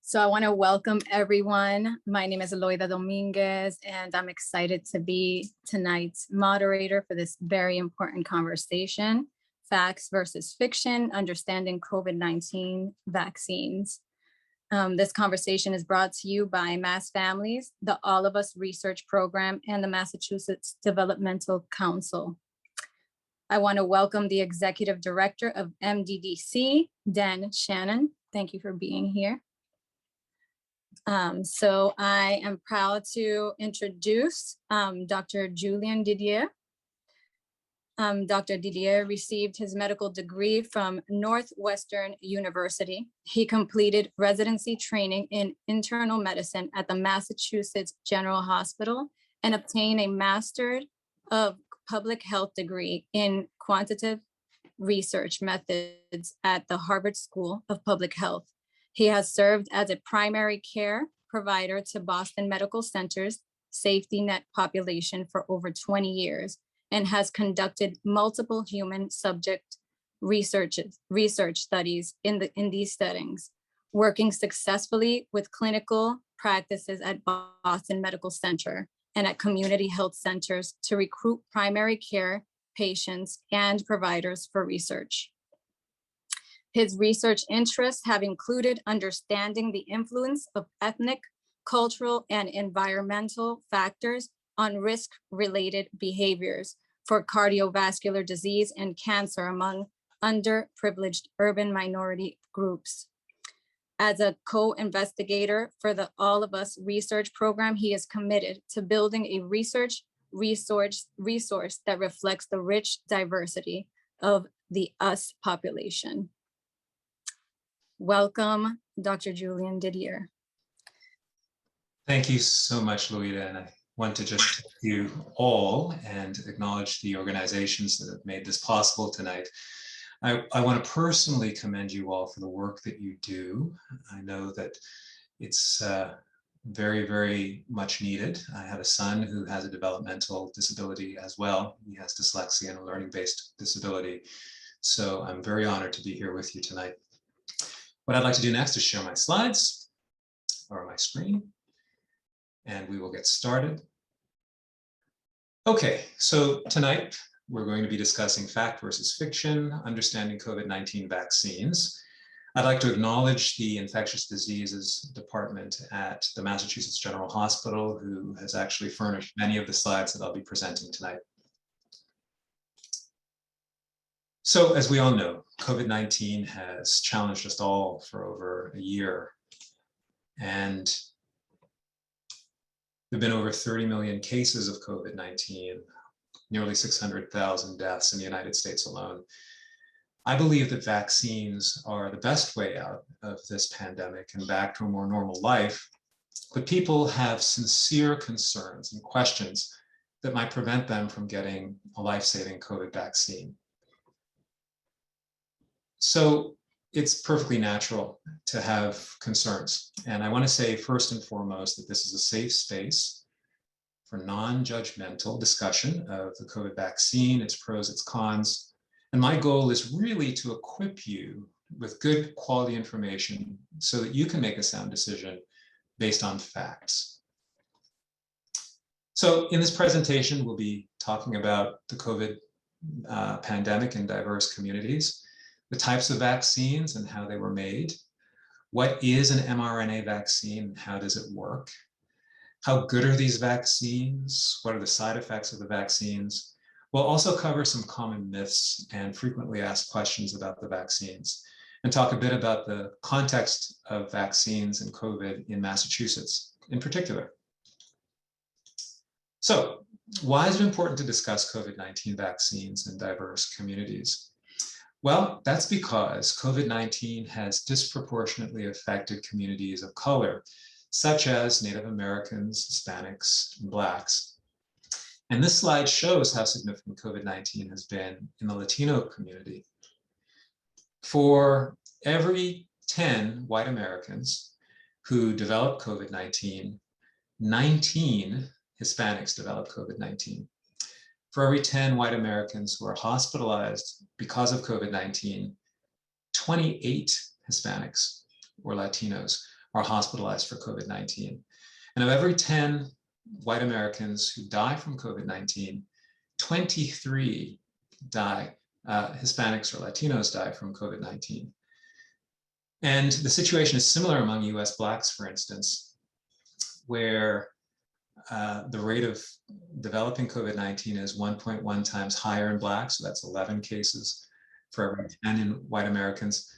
So I want to welcome everyone. My name is Eloida Dominguez, and I'm excited to be tonight's moderator for this very important conversation, Facts versus Fiction, Understanding COVID-19 Vaccines. This conversation is brought to you by MassFamilies, the All of Us Research Program, and the Massachusetts Developmental Council. I want to welcome the Executive Director of MDDC, Dan Shannon. Thank you for being here. So I am proud to introduce Dr. Julien Dedier. Dr. Dedier received his medical degree from Northwestern University. He completed residency training in internal medicine at the Massachusetts General Hospital and obtained a Master of Public Health degree in quantitative research methods at the Harvard School of Public Health. He has served as a primary care provider to Boston Medical Center's safety net population for over 20 years and has conducted multiple human subject research studies in these settings, working successfully with clinical practices at Boston Medical Center and at community health centers to recruit primary care patients and providers for research. His research interests have included understanding the influence of ethnic, cultural, and environmental factors on risk-related behaviors for cardiovascular disease and cancer among underprivileged urban minority groups. As a co-investigator for the All of Us research program, he is committed to building a research resource that reflects the rich diversity of the US population. Welcome, Dr. Julien Dedier. Thank you so much, Louida. And I want to just thank you all and acknowledge the organizations that have made this possible tonight. I want to personally commend you all for the work that you do. I know that it's very, very much needed. I have a son who has a developmental disability as well. He has dyslexia and a learning-based disability. So I'm very honored to be here with you tonight. What I'd like to do next is share my slides or my screen, and we will get started. Okay, so tonight we're going to be discussing fact versus fiction, understanding COVID-19 vaccines. I'd like to acknowledge the infectious diseases department at the Massachusetts General Hospital, who has actually furnished many of the slides that I'll be presenting tonight. So as we all know, COVID-19 has challenged us all for over a year. And there have been over 30 million cases of COVID-19, nearly 600,000 deaths in the United States alone. I believe that vaccines are the best way out of this pandemic and back to a more normal life, but people have sincere concerns and questions that might prevent them from getting a life-saving COVID vaccine. So it's perfectly natural to have concerns. And I want to say first and foremost that this is a safe space for non-judgmental discussion of the COVID vaccine, its pros, its cons. And my goal is really to equip you with good quality information so that you can make a sound decision based on facts. So in this presentation, we'll be talking about the COVID pandemic in diverse communities, the types of vaccines and how they were made, what is an mRNA vaccine and how does it work, how good are these vaccines, what are the side effects of the vaccines. We'll also cover some common myths and frequently asked questions about the vaccines and talk a bit about the context of vaccines and COVID in Massachusetts in particular. So why is it important to discuss COVID-19 vaccines in diverse communities? Well, that's because COVID-19 has disproportionately affected communities of color, such as Native Americans, Hispanics, and Blacks. And this slide shows how significant COVID-19 has been in the Latino community. For every 10 white Americans who developed COVID-19, 19 Hispanics developed COVID-19. For every 10 white Americans who are hospitalized because of COVID-19, 28 Hispanics or Latinos are hospitalized for COVID-19. And of every 10 white Americans who die from COVID-19, 23 die, Hispanics or Latinos die from COVID-19. And the situation is similar among US Blacks, for instance, where the rate of developing COVID-19 is 1.1 times higher in Blacks, so that's 11 cases for every 10 in white Americans.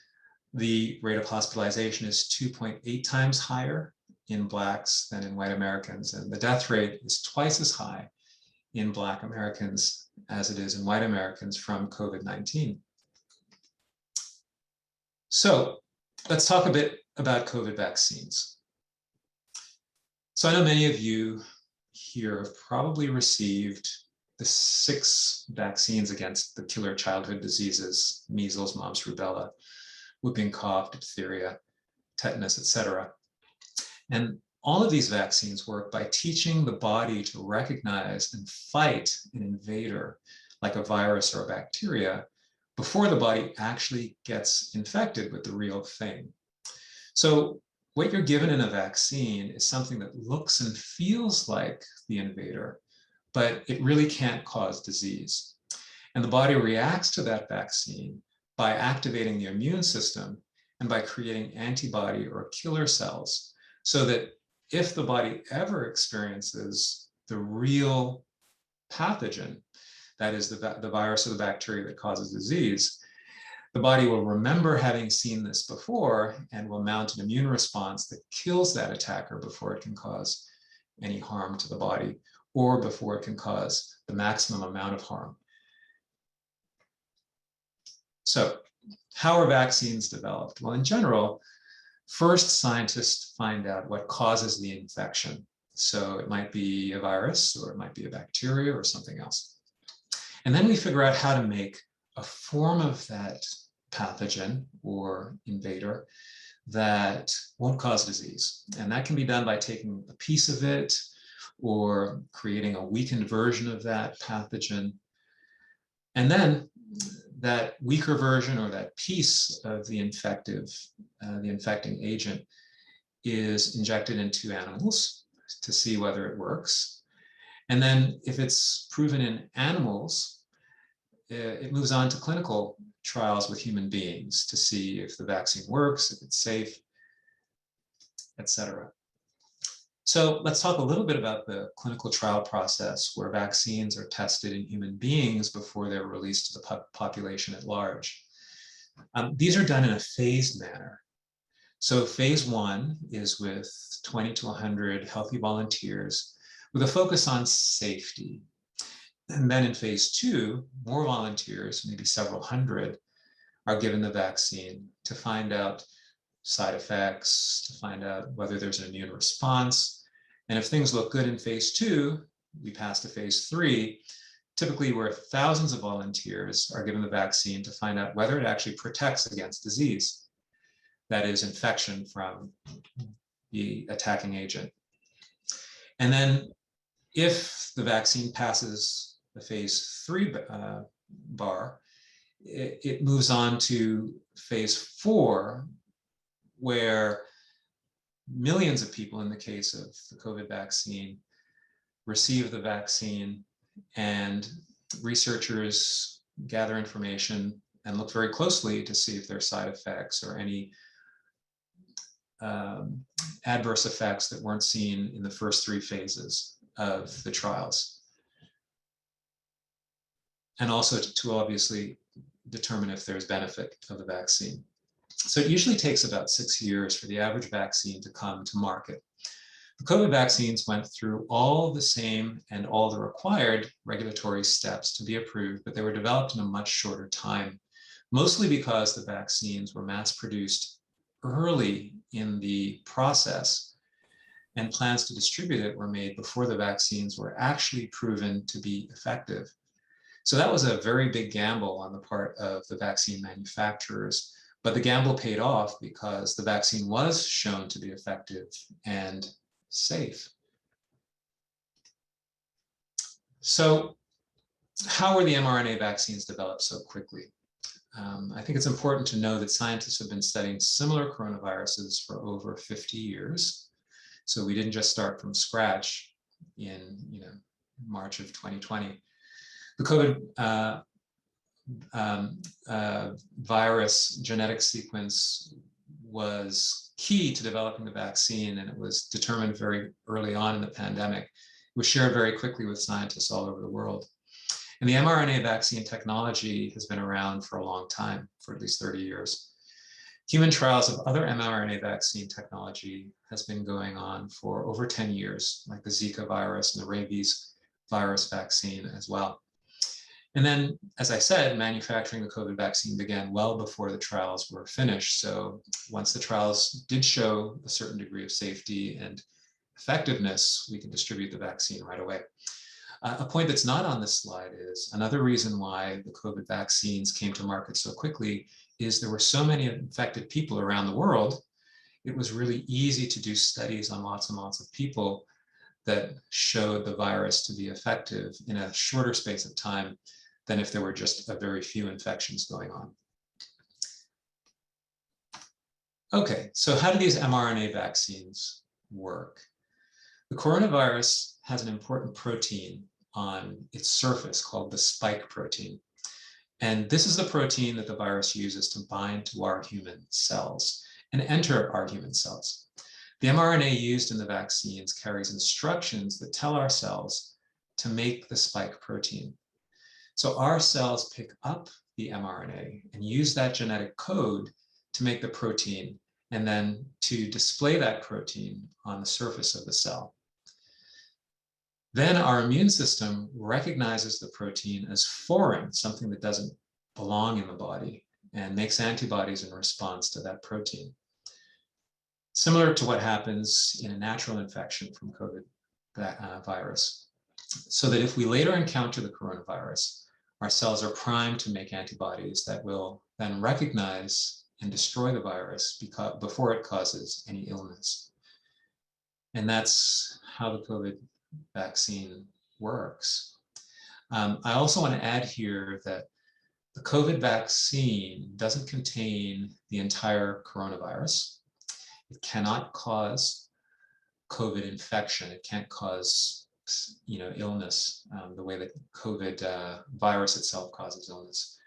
The rate of hospitalization is 2.8 times higher in Blacks than in white Americans, and the death rate is twice as high in Black Americans as it is in white Americans from COVID-19. So let's talk a bit about COVID vaccines. So I know many of you here have probably received the 6 vaccines against the killer childhood diseases: measles, mumps, rubella, whooping cough, diphtheria, tetanus, etc. And all of these vaccines work by teaching the body to recognize and fight an invader, like a virus or a bacteria, before the body actually gets infected with the real thing. So what you're given in a vaccine is something that looks and feels like the invader, but it really can't cause disease. And the body reacts to that vaccine by activating the immune system and by creating antibody or killer cells, so that if the body ever experiences the real pathogen, that is the virus or the bacteria that causes disease, the body will remember having seen this before and will mount an immune response that kills that attacker before it can cause any harm to the body, or before it can cause the maximum amount of harm. So how are vaccines developed? Well, in general, first scientists find out what causes the infection. So it might be a virus, or it might be a bacteria, or something else. And then we figure out how to make a form of that pathogen or invader that won't cause disease. And that can be done by taking a piece of it or creating a weakened version of that pathogen. And then that weaker version, or that piece of the infecting agent, is injected into animals to see whether it works. And then if it's proven in animals, it moves on to clinical trials with human beings to see if the vaccine works, if it's safe, etc. So let's talk a little bit about the clinical trial process, where vaccines are tested in human beings before they're released to the population at large. These are done in a phased manner. So phase 1 is with 20 to 100 healthy volunteers with a focus on safety. And then in phase 2, more volunteers, maybe several hundred, are given the vaccine to find out side effects, to find out whether there's an immune response. And if things look good in phase 2, we pass to phase 3, typically where thousands of volunteers are given the vaccine to find out whether it actually protects against disease. That is, infection from the attacking agent. And then if the vaccine passes the phase 3 bar, it moves on to phase 4, where millions of people, in the case of the COVID vaccine, receive the vaccine, and researchers gather information and look very closely to see if there are side effects or any adverse effects that weren't seen in the first 3 phases of the trials. And also to obviously determine if there's benefit of the vaccine. So it usually takes about 6 years for the average vaccine to come to market. The COVID vaccines went through all the same and all the required regulatory steps to be approved, but they were developed in a much shorter time, mostly because the vaccines were mass-produced early in the process, and plans to distribute it were made before the vaccines were actually proven to be effective. So that was a very big gamble on the part of the vaccine manufacturers. But the gamble paid off because the vaccine was shown to be effective and safe. So how were the mRNA vaccines developed so quickly? I think it's important to know that scientists have been studying similar coronaviruses for over 50 years. So we didn't just start from scratch in March of 2020. The COVID virus genetic sequence was key to developing the vaccine, and it was determined very early on in the pandemic. It was shared very quickly with scientists all over the world. And the mRNA vaccine technology has been around for a long time, for at least 30 years. Human trials of other mRNA vaccine technology has been going on for over 10 years, like the Zika virus and the rabies virus vaccine as well. And then, as I said, manufacturing the COVID vaccine began well before the trials were finished. So once the trials did show a certain degree of safety and effectiveness, we can distribute the vaccine right away. A point that's not on this slide is another reason why the COVID vaccines came to market so quickly is there were so many infected people around the world. It was really easy to do studies on lots and lots of people that showed the virus to be effective in a shorter space of time than if there were just a very few infections going on. Okay, so how do these mRNA vaccines work? The coronavirus has an important protein on its surface called the spike protein. And this is the protein that the virus uses to bind to our human cells and enter our human cells. The mRNA used in the vaccines carries instructions that tell our cells to make the spike protein. So our cells pick up the mRNA and use that genetic code to make the protein and then to display that protein on the surface of the cell. Then our immune system recognizes the protein as foreign, something that doesn't belong in the body, and makes antibodies in response to that protein. Similar to what happens in a natural infection from COVID virus. So that if we later encounter the coronavirus, our cells are primed to make antibodies that will then recognize and destroy the virus before it causes any illness. And that's how the COVID vaccine works. I also want to add here that the COVID vaccine doesn't contain the entire coronavirus. It cannot cause COVID infection. It can't cause illness the way that COVID virus itself causes illness.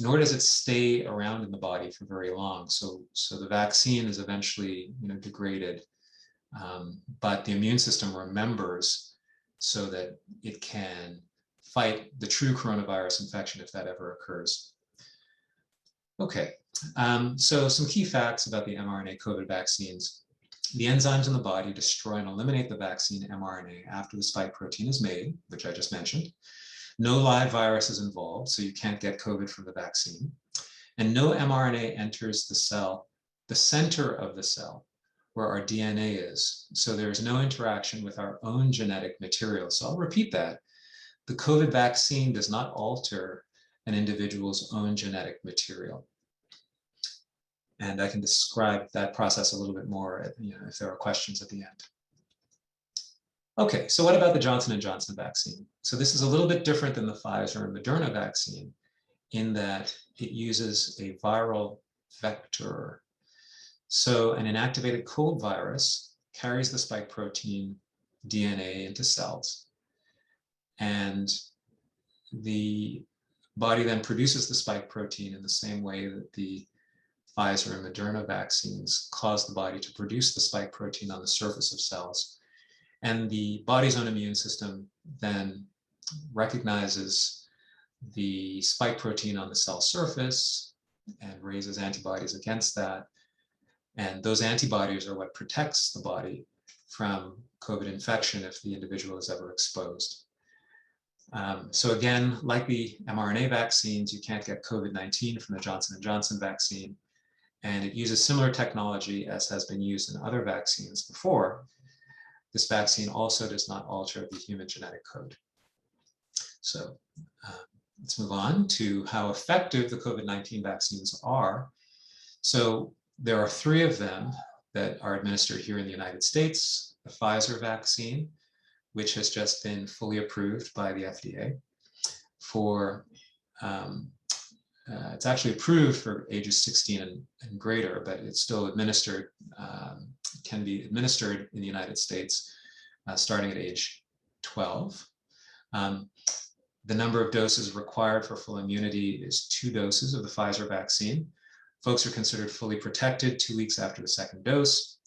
Nor does it stay around in the body for very long. So the vaccine is eventually degraded, but the immune system remembers so that it can fight the true coronavirus infection if that ever occurs. Okay, so some key facts about the mRNA COVID vaccines. The enzymes in the body destroy and eliminate the vaccine mRNA after the spike protein is made, which I just mentioned. No live virus is involved, so you can't get COVID from the vaccine. And no mRNA enters the cell, the center of the cell, where our DNA is. So there's no interaction with our own genetic material. So I'll repeat that. The COVID vaccine does not alter an individual's own genetic material. And I can describe that process a little bit more, if there are questions at the end. Okay, so what about the Johnson & Johnson vaccine? So this is a little bit different than the Pfizer and Mrna vaccine in that it uses a viral vector. So an inactivated cold virus carries the spike protein DNA into cells, and the body then produces the spike protein in the same way that the Pfizer and Mrna vaccines cause the body to produce the spike protein on the surface of cells. And the body's own immune system then recognizes the spike protein on the cell surface and raises antibodies against that. And those antibodies are what protects the body from COVID infection if the individual is ever exposed. So again, like the mRNA vaccines, you can't get COVID-19 from the Johnson & Johnson vaccine. And it uses similar technology as has been used in other vaccines before. This vaccine also does not alter the human genetic code. So let's move on to how effective the COVID-19 vaccines are. So there are 3 of them that are administered here in the United States. The Pfizer vaccine, which has just been fully approved by the FDA for it's actually approved for ages 16 and greater, but it's still administered, can be administered in the United States starting at age 12. The number of doses required for full immunity is 2 doses of the Pfizer vaccine. Folks are considered fully protected 2 weeks after the second dose.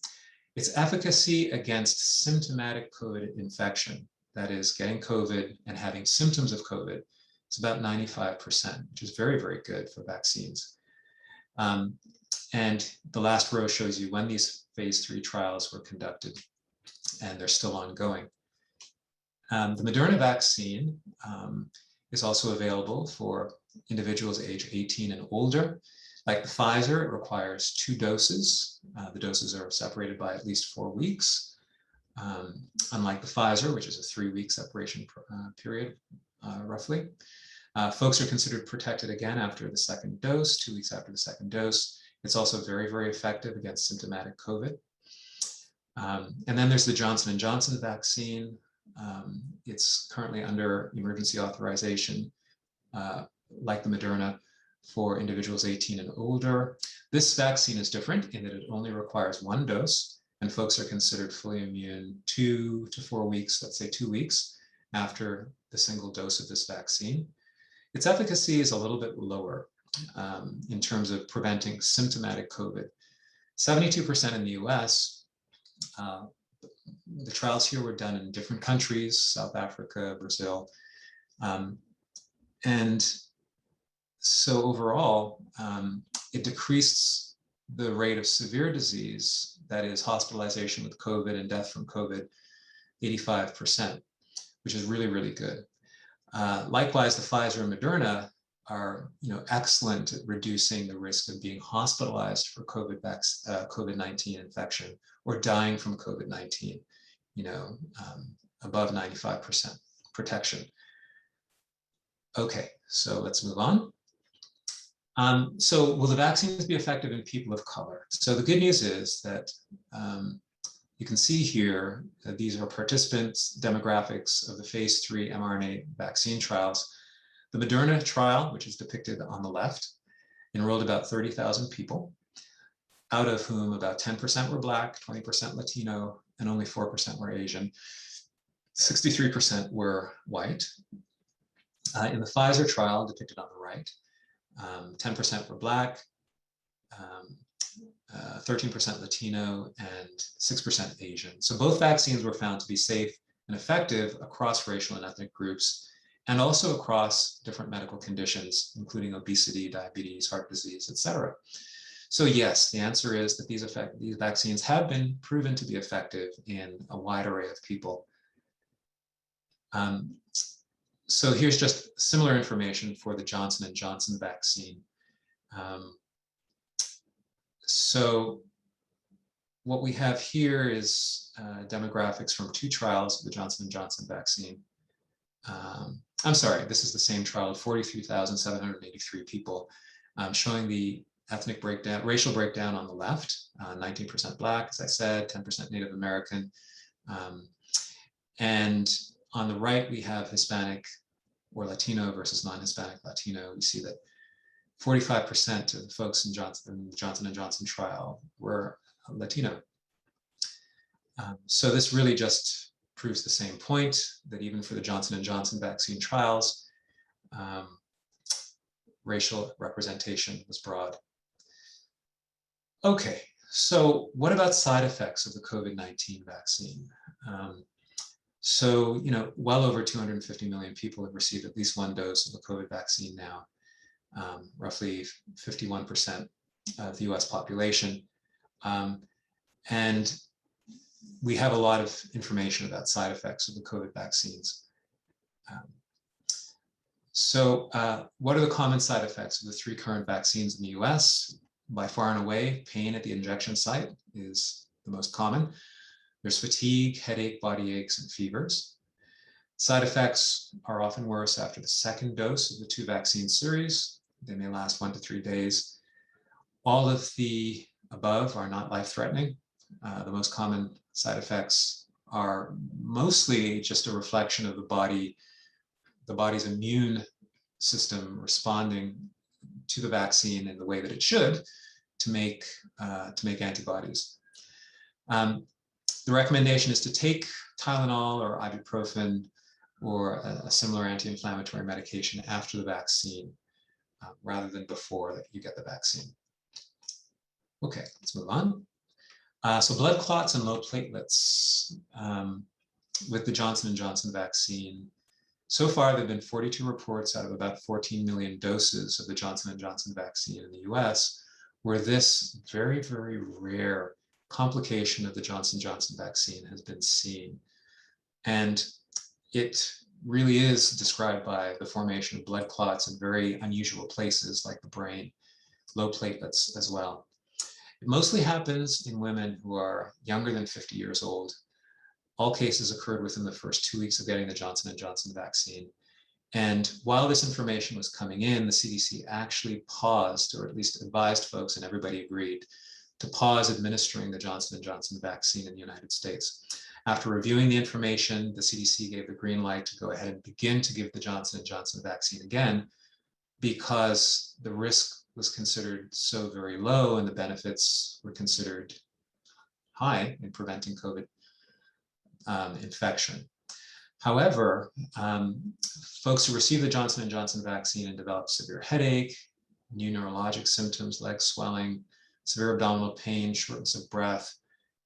Its efficacy against symptomatic COVID infection, that is getting COVID and having symptoms of COVID, is about 95%, which is very, very good for vaccines. And the last row shows you when these phase 3 trials were conducted, and they're still ongoing. The Mrna vaccine is also available for individuals age 18 and older. Like the Pfizer, it requires 2 doses. The doses are separated by at least 4 weeks. Unlike the Pfizer, which is a 3-week separation period, roughly. Folks are considered protected again after the second dose, 2 weeks after the second dose. It's also very, very effective against symptomatic COVID. And then there's the Johnson & Johnson vaccine. It's currently under emergency authorization, like the Mrna, for individuals 18 and older. This vaccine is different in that it only requires 1 dose, and folks are considered fully immune 2 to 4 weeks, let's say 2 weeks, after the single dose of this vaccine. Its efficacy is a little bit lower in terms of preventing symptomatic COVID. 72% in the US. The trials here were done in different countries, South Africa, Brazil. And so overall, it decreased the rate of severe disease, that is hospitalization with COVID and death from COVID, 85%, which is really, really good. Likewise, the Pfizer and Mrna are excellent at reducing the risk of being hospitalized for COVID-19 infection or dying from COVID-19, above 95% protection. Okay, so let's move on. So will the vaccines be effective in people of color? So the good news is that you can see here that these are participants' demographics of the phase 3 mRNA vaccine trials. The Mrna trial, which is depicted on the left, enrolled about 30,000 people, out of whom about 10% were Black, 20% Latino, and only 4% were Asian. 63% were white. In the Pfizer trial, depicted on the right, 10% were Black, 13% Latino, and 6% Asian. So both vaccines were found to be safe and effective across racial and ethnic groups, and also across different medical conditions, including obesity, diabetes, heart disease, etc. So yes, the answer is that these vaccines have been proven to be effective in a wide array of people. So here's just similar information for the Johnson & Johnson vaccine. So what we have here is demographics from 2 trials of the Johnson & Johnson vaccine. I'm sorry, this is the same trial of 43,783 people, showing the ethnic breakdown, racial breakdown on the left, 19% Black, as I said, 10% Native American. And on the right, we have Hispanic or Latino versus non-Hispanic Latino. We see that 45% of the folks in the Johnson & Johnson trial were Latino. So this really just proves the same point, that even for the Johnson & Johnson vaccine trials, racial representation was broad. Okay, so what about side effects of the COVID-19 vaccine? So, well over 250 million people have received at least 1 dose of the COVID vaccine now, roughly 51% of the US population. And we have a lot of information about side effects of the COVID vaccines. So what are the common side effects of the 3 current vaccines in the US? By far and away, pain at the injection site is the most common. There's fatigue, headache, body aches, and fevers. Side effects are often worse after the second dose of the 2 vaccine series. They may last 1 to 3 days. All of the above are not life-threatening. The most common side effects are mostly just a reflection of the body's immune system responding to the vaccine in the way that it should to make antibodies. The recommendation is to take Tylenol or ibuprofen or a similar anti-inflammatory medication after the vaccine rather than before that you get the vaccine. Okay, let's move on. So blood clots and low platelets with the Johnson & Johnson vaccine. So far, there have been 42 reports out of about 14 million doses of the Johnson & Johnson vaccine in the US, where this very, very rare complication of the Johnson & Johnson vaccine has been seen. And it really is described by the formation of blood clots in very unusual places like the brain, low platelets as well. It mostly happens in women who are younger than 50 years old. All cases occurred within the first 2 weeks of getting the Johnson & Johnson vaccine. And while this information was coming in, the CDC actually paused, or at least advised folks, and everybody agreed, to pause administering the Johnson & Johnson vaccine in the United States. After reviewing the information, the CDC gave the green light to go ahead and begin to give the Johnson & Johnson vaccine again, because the risk was considered so very low and the benefits were considered high in preventing COVID infection. However, folks who received the Johnson & Johnson vaccine and developed severe headache, new neurologic symptoms, leg swelling, severe abdominal pain, shortness of breath,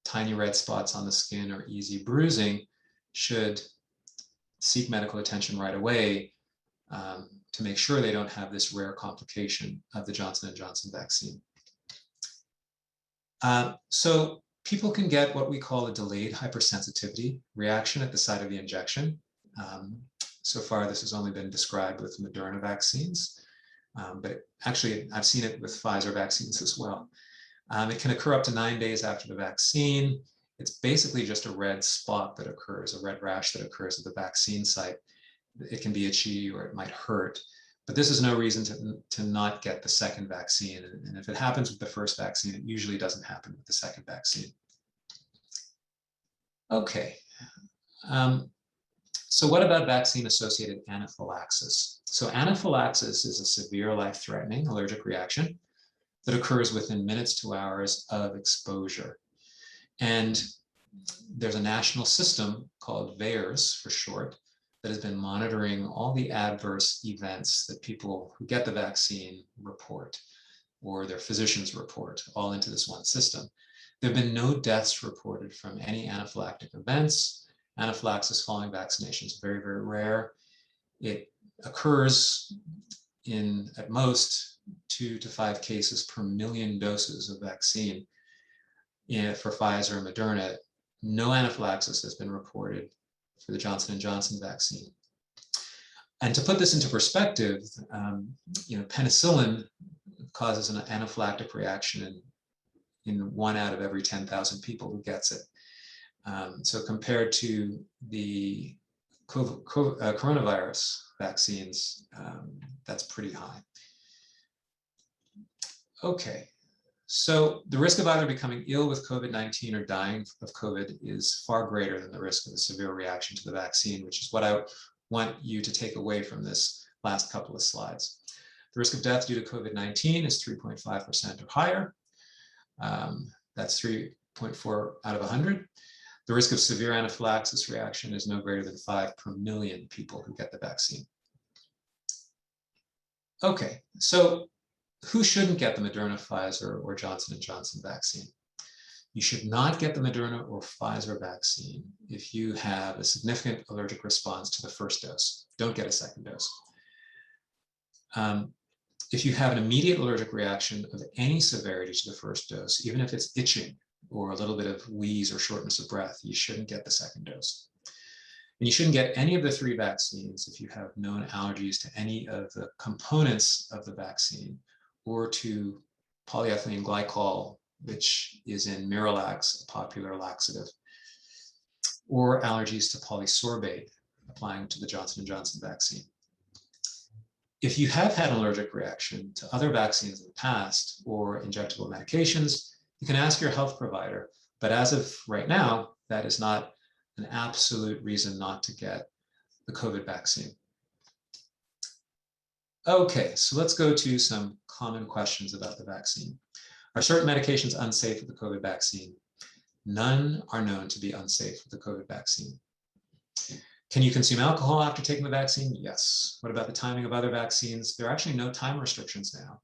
tiny red spots on the skin, or easy bruising should seek medical attention right away to make sure they don't have this rare complication of the Johnson & Johnson vaccine. So people can get what we call a delayed hypersensitivity reaction at the site of the injection. So far, this has only been described with Mrna vaccines, but actually I've seen it with Pfizer vaccines as well. It can occur up to 9 days after the vaccine. It's basically just a red spot that occurs, a red rash that occurs at the vaccine site. It can be itchy or it might hurt, but this is no reason to not get the second vaccine. And if it happens with the first vaccine, it usually doesn't happen with the second vaccine. Okay. So what about vaccine-associated anaphylaxis? So anaphylaxis is a severe life-threatening allergic reaction that occurs within minutes to hours of exposure. And there's a national system called VAERS for short that has been monitoring all the adverse events that people who get the vaccine report or their physicians report all into this one system. There have been no deaths reported from any anaphylactic events. Anaphylaxis following vaccination is very, very rare. It occurs in, at most, 2 to 5 cases per million doses of vaccine. For Pfizer and Mrna, no anaphylaxis has been reported for the Johnson & Johnson vaccine. And to put this into perspective, penicillin causes an anaphylactic reaction in 1 out of every 10,000 people who gets it. So compared to the coronavirus vaccines, that's pretty high. Okay, so the risk of either becoming ill with COVID-19 or dying of COVID is far greater than the risk of a severe reaction to the vaccine, which is what I want you to take away from this last couple of slides. The risk of death due to COVID-19 is 3.5% or higher. That's 3.4 out of 100. The risk of severe anaphylaxis reaction is no greater than 5 per million people who get the vaccine. Okay, so who shouldn't get the Mrna, Pfizer, or Johnson & Johnson vaccine? You should not get the Mrna or Pfizer vaccine if you have a significant allergic response to the first dose. Don't get a second dose. If you have an immediate allergic reaction of any severity to the first dose, even if it's itching or a little bit of wheeze or shortness of breath, you shouldn't get the second dose. And you shouldn't get any of the 3 vaccines if you have known allergies to any of the components of the vaccine or to polyethylene glycol, which is in Miralax, a popular laxative, or allergies to polysorbate applying to the Johnson & Johnson vaccine. If you have had an allergic reaction to other vaccines in the past or injectable medications, you can ask your health provider, but as of right now, that is not an absolute reason not to get the COVID vaccine. Okay, so let's go to some common questions about the vaccine. Are certain medications unsafe with the COVID vaccine? None are known to be unsafe with the COVID vaccine. Can you consume alcohol after taking the vaccine? Yes. What about the timing of other vaccines? There are actually no time restrictions now,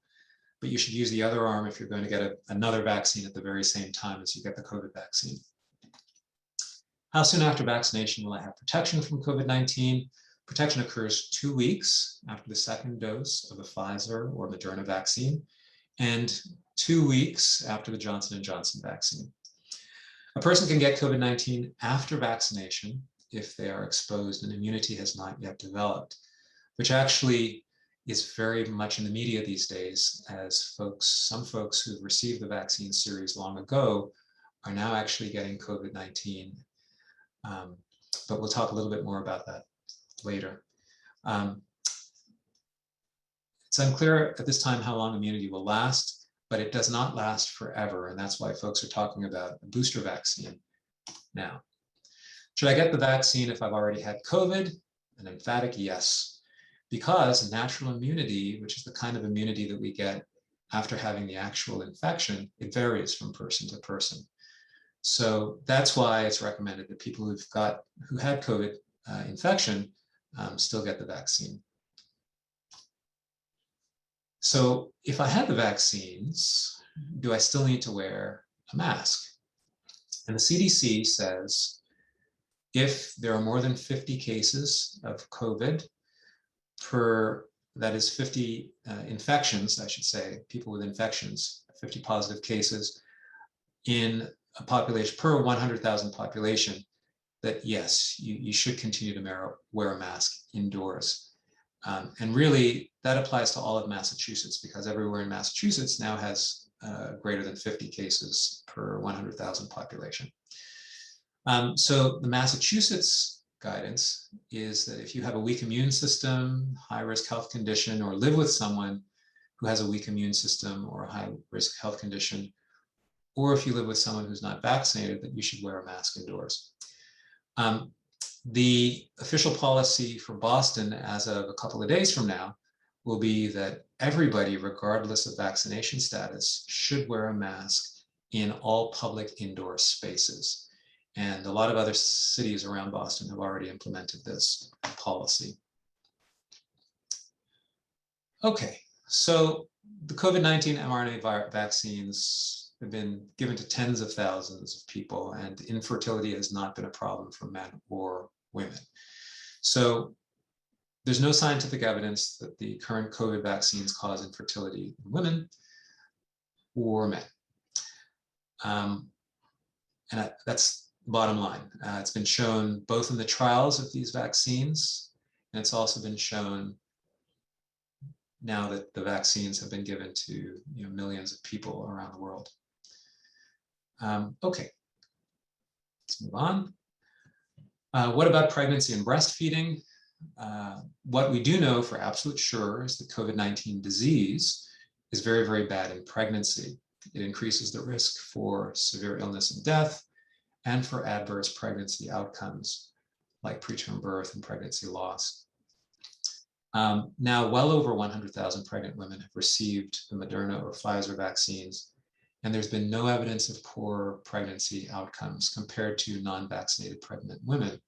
but you should use the other arm if you're going to get another vaccine at the very same time as you get the COVID vaccine. How soon after vaccination will I have protection from COVID-19? Protection occurs 2 weeks after the second dose of the Pfizer or Mrna vaccine and 2 weeks after the Johnson & Johnson vaccine. A person can get COVID-19 after vaccination if they are exposed and immunity has not yet developed, which actually is very much in the media these days, as some folks who've received the vaccine series long ago are now actually getting COVID-19. But we'll talk a little bit more about that later. It's unclear at this time how long immunity will last, but it does not last forever. And that's why folks are talking about a booster vaccine now. Should I get the vaccine if I've already had COVID? An emphatic yes, because natural immunity, which is the kind of immunity that we get after having the actual infection, it varies from person to person. So that's why it's recommended that people who had COVID infection still get the vaccine. So if I had the vaccines, do I still need to wear a mask? And the CDC says if there are more than 50 cases of COVID that is 50 infections, I should say, people with infections, 50 positive cases in a population per 100,000 population, that yes, you should continue to wear a mask indoors. And really, that applies to all of Massachusetts because everywhere in Massachusetts now has greater than 50 cases per 100,000 population. So the Massachusetts guidance is that if you have a weak immune system, high-risk health condition, or live with someone who has a weak immune system or a high-risk health condition, or if you live with someone who's not vaccinated, that you should wear a mask indoors. The official policy for Boston as of a couple of days from now will be that everybody, regardless of vaccination status, should wear a mask in all public indoor spaces. And a lot of other cities around Boston have already implemented this policy. Okay, so the COVID-19 mRNA vaccines have been given to tens of thousands of people, and infertility has not been a problem for men or women. So there's no scientific evidence that the current COVID vaccines cause infertility in women or men. And that's the bottom line. It's been shown both in the trials of these vaccines, and it's also been shown now that the vaccines have been given to millions of people around the world. Okay, let's move on. What about pregnancy and breastfeeding? What we do know for absolute sure is that COVID-19 disease is very, very bad in pregnancy. It increases the risk for severe illness and death and for adverse pregnancy outcomes like preterm birth and pregnancy loss. Now, well over 100,000 pregnant women have received the Mrna or Pfizer vaccines, and there's been no evidence of poor pregnancy outcomes compared to non-vaccinated pregnant women.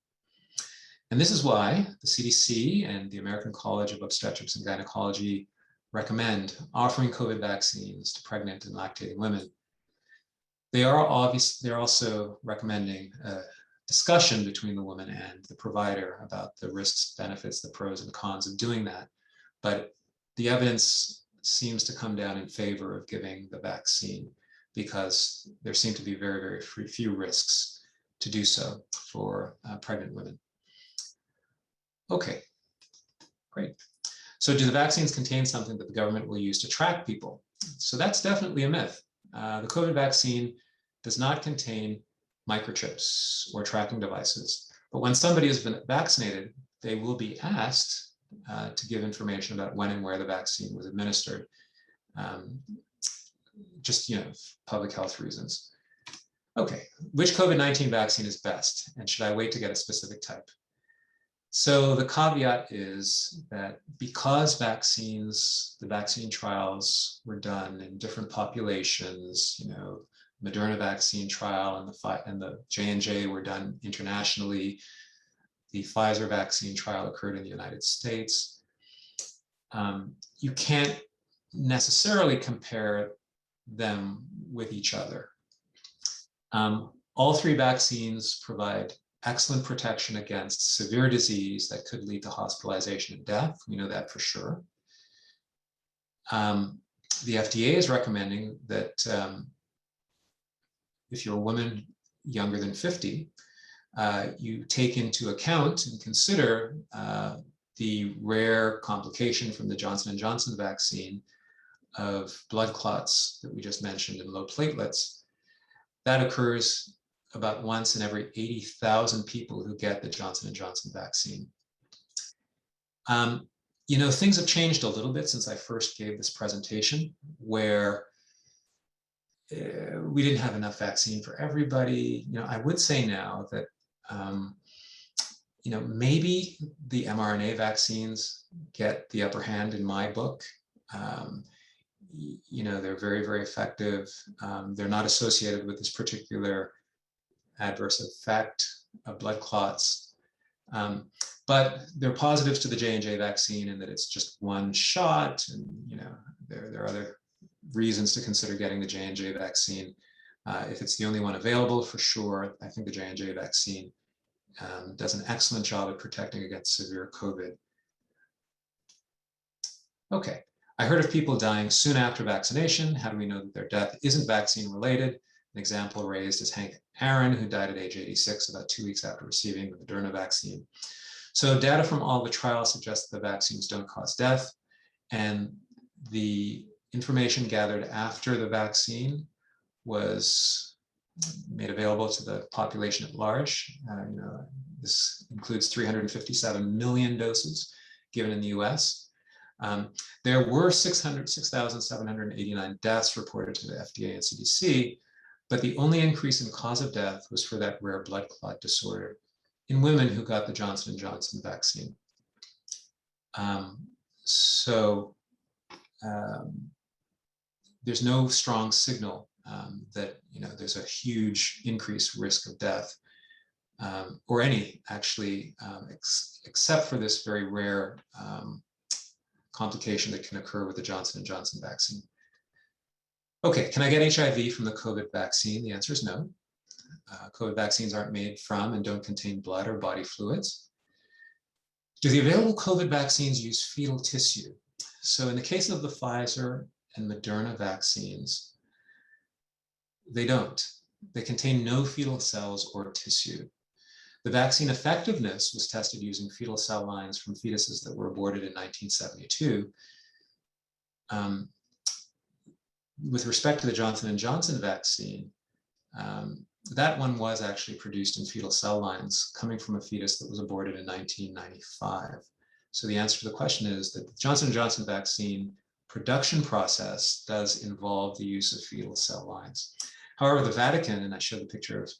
And this is why the CDC and the American College of Obstetrics and Gynecology recommend offering COVID vaccines to pregnant and lactating women. They're also recommending a discussion between the woman and the provider about the risks, benefits, the pros and cons of doing that. But the evidence seems to come down in favor of giving the vaccine because there seem to be very, very few risks to do so for pregnant women. Okay, great. So do the vaccines contain something that the government will use to track people? So that's definitely a myth. The COVID vaccine does not contain microchips or tracking devices. But when somebody has been vaccinated, they will be asked to give information about when and where the vaccine was administered, just public health reasons. Okay, which COVID-19 vaccine is best? And should I wait to get a specific type? So the caveat is that because the vaccine trials were done in different populations, Mrna vaccine trial and the J&J were done internationally. The Pfizer vaccine trial occurred in the United States. You can't necessarily compare them with each other. All three vaccines provide excellent protection against severe disease that could lead to hospitalization and death. We know that for sure. The FDA is recommending that if you're a woman younger than 50, you take into account and consider the rare complication from the Johnson & Johnson vaccine of blood clots that we just mentioned and low platelets. That occurs about once in every 80,000 people who get the Johnson & Johnson vaccine. Things have changed a little bit since I first gave this presentation, where we didn't have enough vaccine for everybody. I would say now that, maybe the mRNA vaccines get the upper hand in my book. They're very, very effective. They're not associated with this particular adverse effect of blood clots. But there are positives to the J&J vaccine in that it's just one shot, and there are other reasons to consider getting the J&J vaccine. If it's the only one available, for sure, I think the J&J vaccine does an excellent job at protecting against severe COVID. Okay, I heard of people dying soon after vaccination. How do we know that their death isn't vaccine related? An example raised is Hank Aaron, who died at age 86, about 2 weeks after receiving the Mrna vaccine. So data from all the trials suggests that the vaccines don't cause death, and the information gathered after the vaccine was made available to the population at large. This includes 357 million doses given in the US. There were 6,789 deaths reported to the FDA and CDC, but the only increase in cause of death was for that rare blood clot disorder in women who got the Johnson & Johnson vaccine. There's no strong signal that there's a huge increased risk of death, or any actually, except for this very rare complication that can occur with the Johnson & Johnson vaccine. Okay, can I get HIV from the Covet vaccine? The answer is no. Covet vaccines aren't made from and don't contain blood or body fluids. Do the available Covet vaccines use fetal tissue? So in the case of the Pfizer and Mrna vaccines, they don't. They contain no fetal cells or tissue. The vaccine effectiveness was tested using fetal cell lines from fetuses that were aborted in 1972. With respect to the Johnson & Johnson vaccine, that one was actually produced in fetal cell lines coming from a fetus that was aborted in 1995. So the answer to the question is that the Johnson & Johnson vaccine production process does involve the use of fetal cell lines. However, the Vatican, and I showed the picture of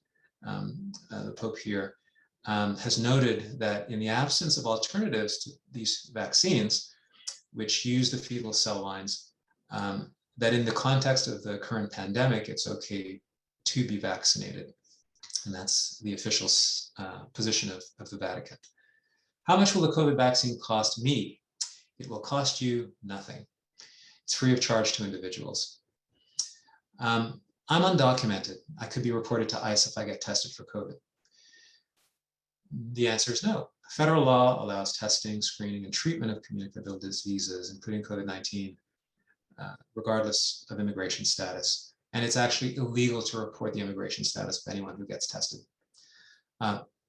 the Pope here, has noted that in the absence of alternatives to these vaccines, which use the fetal cell lines, that in the context of the current pandemic, it's okay to be vaccinated. And that's the official position of the Vatican. How much will the COVID vaccine cost me? It will cost you nothing. It's free of charge to individuals. I'm undocumented. I could be reported to ICE if I get tested for COVID. The answer is no. Federal law allows testing, screening, and treatment of communicable diseases, including COVID-19, regardless of immigration status. And it's actually illegal to report the immigration status of anyone who gets tested.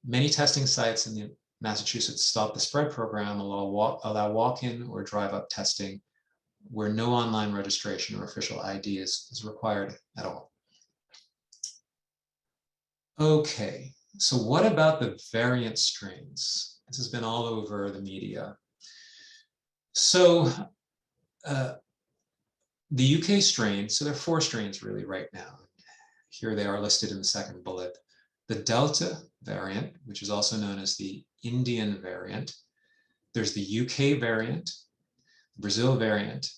Many testing sites in the Massachusetts Stop the Spread program allow walk-in or drive-up testing where no online registration or official ID is required at all. Okay, so what about the variant strains? This has been all over the media. So the UK strain, so there are 4 strains really right now. Here they are listed in the second bullet. The Delta variant, which is also known as the Indian variant, there's the UK variant, the Brazil variant,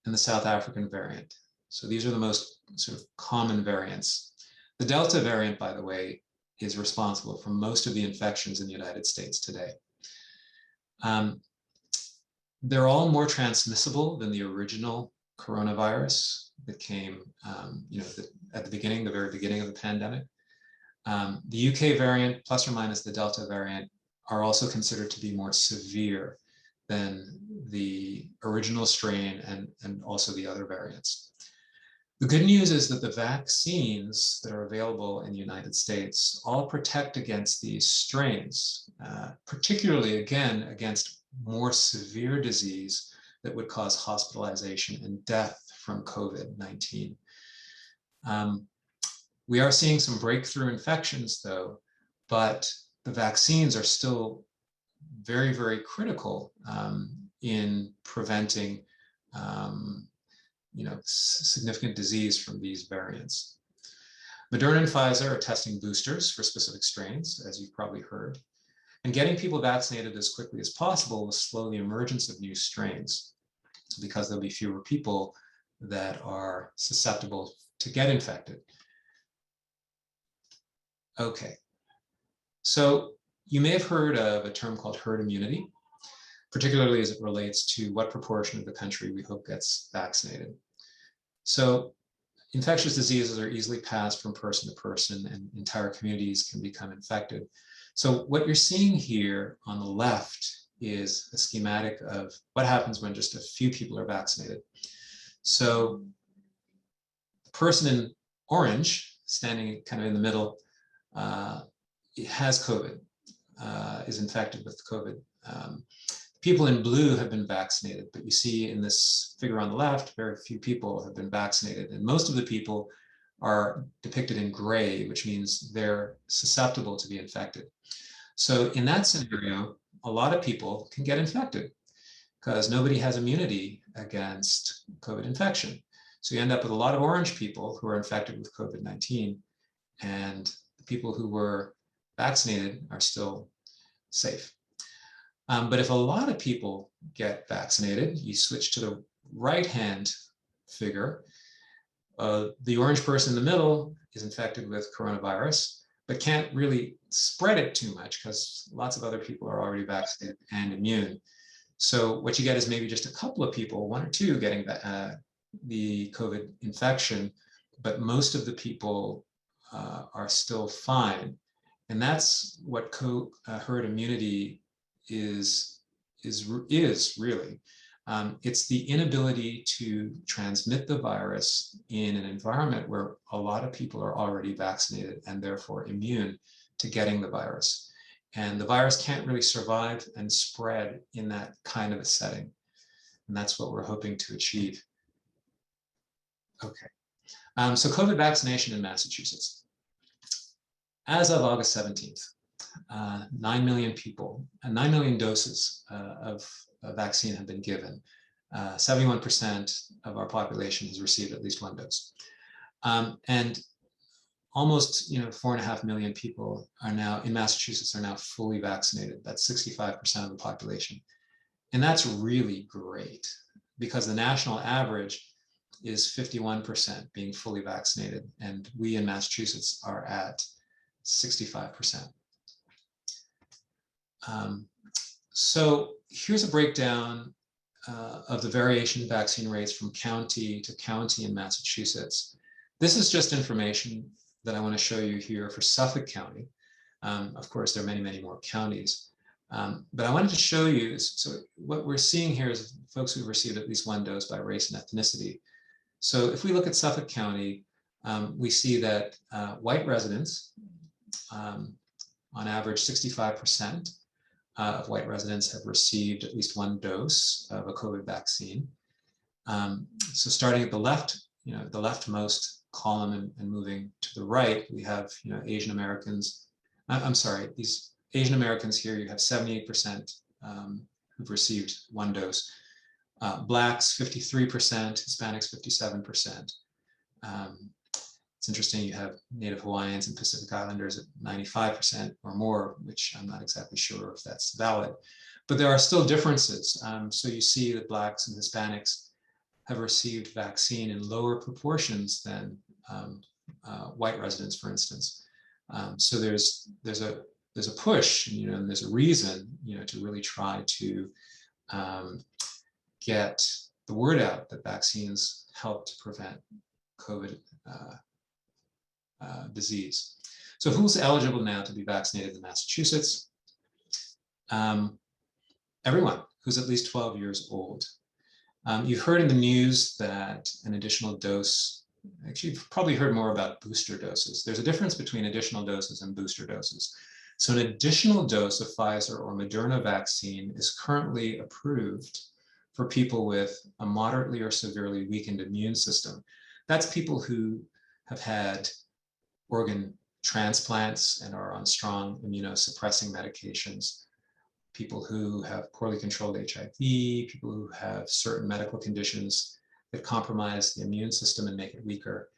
and the South African variant. So these are the most sort of common variants. The Delta variant, by the way, is responsible for most of the infections in the United States today. They're all more transmissible than the original coronavirus that came, at the very beginning of the pandemic. The UK variant, plus or minus the Delta variant, are also considered to be more severe than the original strain and also the other variants. The good news is that the vaccines that are available in the United States all protect against these strains, particularly, again, against more severe disease that would cause hospitalization and death from COVID-19. We are seeing some breakthrough infections, though, but the vaccines are still very, very critical in preventing significant disease from these variants. Moderna and Pfizer are testing boosters for specific strains, as you've probably heard. And getting people vaccinated as quickly as possible will slow the emergence of new strains because there'll be fewer people that are susceptible to get infected. Okay, so you may have heard of a term called herd immunity, particularly as it relates to what proportion of the country we hope gets vaccinated. So infectious diseases are easily passed from person to person, and entire communities can become infected. So what you're seeing here on the left is a schematic of what happens when just a few people are vaccinated. So the person in orange, standing kind of in the middle, has COVID, is infected with COVID. People in blue have been vaccinated, but you see in this figure on the left, very few people have been vaccinated. And most of the people are depicted in gray, which means they're susceptible to be infected. So in that scenario, a lot of people can get infected because nobody has immunity against COVID infection. So you end up with a lot of orange people who are infected with COVID-19, and the people who were vaccinated are still safe. But if a lot of people get vaccinated, you switch to the right-hand figure. The orange person in the middle is infected with coronavirus, but can't really spread it too much because lots of other people are already vaccinated and immune. So what you get is maybe just a couple of people, one or two, getting the COVID infection, but most of the people are still fine. And that's what herd immunity is really. It's the inability to transmit the virus in an environment where a lot of people are already vaccinated and therefore immune to getting the virus. And the virus can't really survive and spread in that kind of a setting. And that's what we're hoping to achieve. Okay, so COVID vaccination in Massachusetts. As of August 17th, 9 million people, 9 million doses of vaccine have been given. 71% of our population has received at least one dose. And almost 4.5 million people are now in Massachusetts are now fully vaccinated. That's 65% of the population. And that's really great because the national average is 51% being fully vaccinated. And we in Massachusetts are at 65%. So here's a breakdown of the variation in vaccine rates from county to county in Massachusetts. This is just information that I want to show you here for Suffolk County. Of course, there are many, many more counties. But I wanted to show you, so what we're seeing here is folks who've received at least one dose by race and ethnicity. So if we look at Suffolk County, we see that white residents, on average 65% of white residents have received at least one dose of a COVID vaccine. So starting at the left, the leftmost column and moving to the right, we have Asian Americans. I'm sorry, these Asian Americans here, you have 78% who've received one dose. Blacks 53%, Hispanics 57%. It's interesting, you have Native Hawaiians and Pacific Islanders at 95% or more, which I'm not exactly sure if that's valid, but there are still differences. So you see that Blacks and Hispanics have received vaccine in lower proportions than white residents, for instance. So there's a push, and there's a reason, to really try to get the word out that vaccines help to prevent COVID disease. So who's eligible now to be vaccinated in Massachusetts? Everyone who's at least 12 years old. You've heard in the news that an additional dose, actually you've probably heard more about booster doses. There's a difference between additional doses and booster doses. So an additional dose of Pfizer or Moderna vaccine is currently approved for people with a moderately or severely weakened immune system. That's people who have had organ transplants and are on strong immunosuppressing medications, people who have poorly controlled HIV, people who have certain medical conditions that compromise the immune system and make it weaker.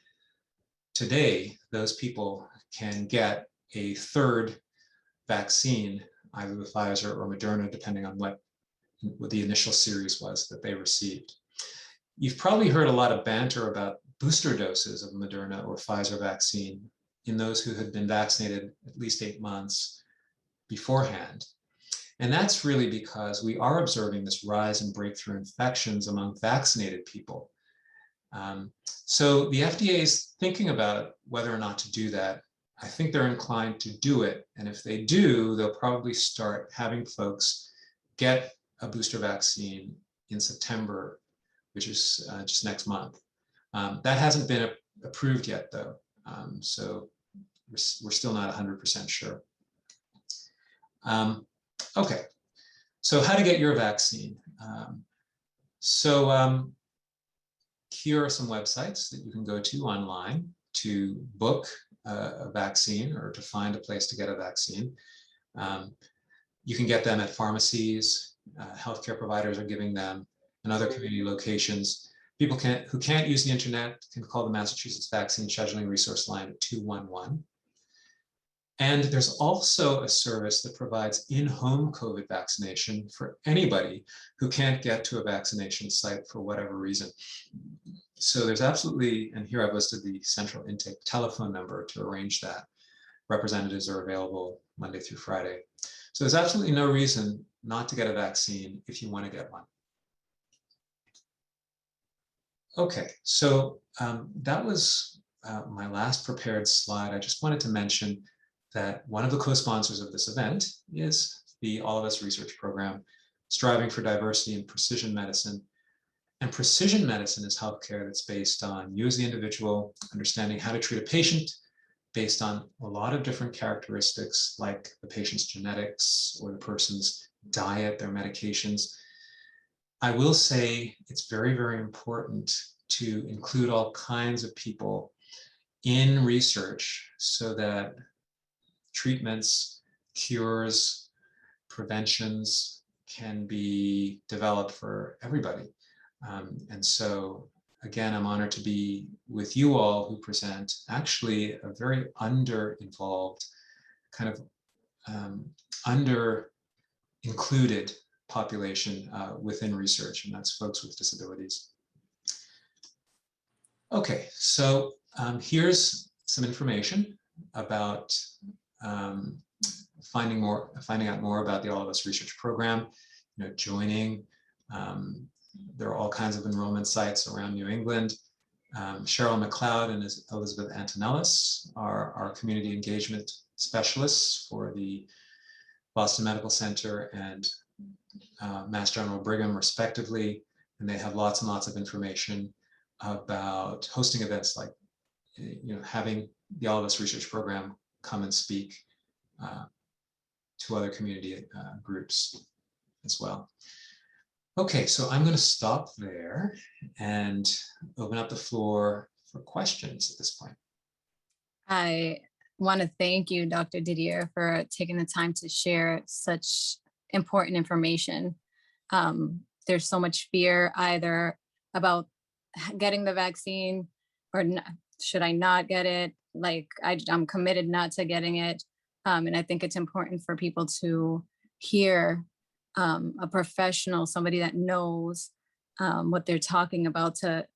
Today, those people can get a third vaccine, either with Pfizer or Moderna, depending on what the initial series was that they received. You've probably heard a lot of banter about booster doses of Moderna or Pfizer vaccine in those who had been vaccinated at least 8 months beforehand. And that's really because we are observing this rise in breakthrough infections among vaccinated people. So the FDA is thinking about whether or not to do that. I think they're inclined to do it. And if they do, they'll probably start having folks get a booster vaccine in September, which is just next month. That hasn't been approved yet, though. So we're still not 100% sure. Okay, so how to get your vaccine. Here are some websites that you can go to online to book a vaccine or to find a place to get a vaccine. You can get them at pharmacies, healthcare providers are giving them, and other community locations. People who can't use the internet can call the Massachusetts Vaccine Scheduling Resource Line at 211. And there's also a service that provides in-home COVID vaccination for anybody who can't get to a vaccination site for whatever reason. So there's absolutely, and here I've listed the central intake telephone number to arrange that. Representatives are available Monday through Friday. So there's absolutely no reason not to get a vaccine if you want to get one. Okay, so that was my last prepared slide. I just wanted to mention that one of the co-sponsors of this event is the All of Us Research Program, striving for diversity in precision medicine. And precision medicine is healthcare that's based on you as the individual, understanding how to treat a patient based on a lot of different characteristics, like the patient's genetics or the person's diet, their medications. I will say it's very, very important to include all kinds of people in research so that treatments, cures, preventions can be developed for everybody. And so, again, I'm honored to be with you all who present actually a very under-involved, kind of under-included population within research, and that's folks with disabilities. Okay, so here's some information about finding out more about the All of Us Research Program, joining. There are all kinds of enrollment sites around New England. Cheryl McLeod and Elizabeth Antonellis are our community engagement specialists for the Boston Medical Center and Mass General Brigham, respectively, and they have lots and lots of information about hosting events like, having the All of Us Research Program come and speak to other community groups as well. Okay, so I'm going to stop there and open up the floor for questions at this point. I want to thank you, Dr. Dedier, for taking the time to share such important information. There's so much fear either about getting the vaccine or should I not get it? Like, I'm committed not to getting it. And I think it's important for people to hear a professional, somebody that knows what they're talking about, to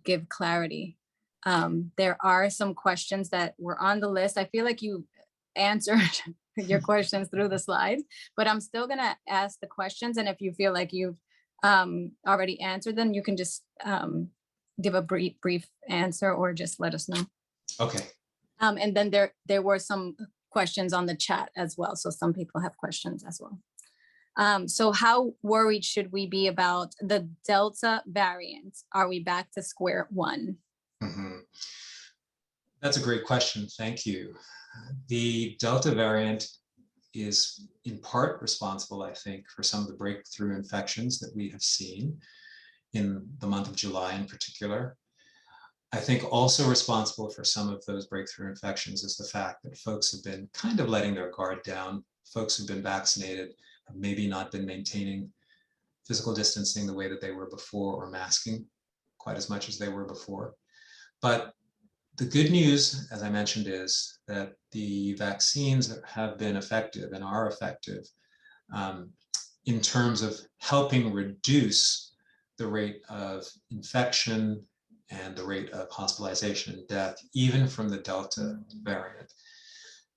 give clarity. There are some questions that were on the list. I feel like you answered your questions through the slides, but I'm still gonna ask the questions. And if you feel like you've already answered them, you can just give a brief answer or just let us know. Okay. And then there were some questions on the chat as well. So some people have questions as well. So how worried should we be about the Delta variant? Are we back to square one? Mm-hmm. That's a great question. Thank you. The Delta variant is in part responsible, I think, for some of the breakthrough infections that we have seen in the month of July in particular. I think also responsible for some of those breakthrough infections is the fact that folks have been kind of letting their guard down. Folks who've been vaccinated have maybe not been maintaining physical distancing the way that they were before, or masking quite as much as they were before. But the good news, as I mentioned, is that the vaccines have been effective and are effective in terms of helping reduce the rate of infection and the rate of hospitalization and death, even from the Delta variant.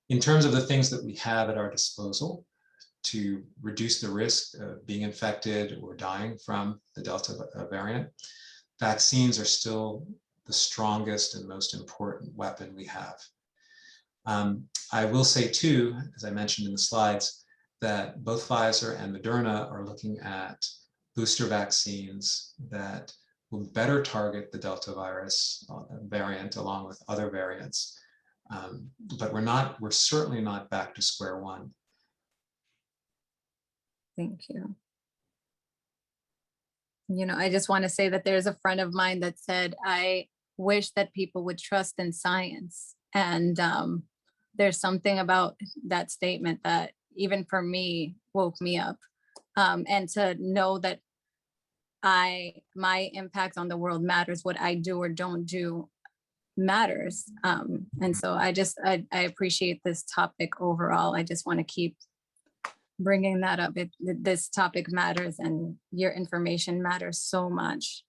In terms of the things that we have at our disposal to reduce the risk of being infected or dying from the Delta variant, vaccines are still the strongest and most important weapon we have. I will say too, as I mentioned in the slides, that both Pfizer and Mrna are looking at booster vaccines that will better target the Delta virus variant along with other variants. But we're certainly not back to square one. Thank you. You know, I just want to say that there's a friend of mine that said, I wish that people would trust in science. And there's something about that statement that even for me woke me up. And to know that my impact on the world matters, what I do or don't do matters. And so I appreciate this topic overall. I just want to keep bringing that up. This topic matters and your information matters so much.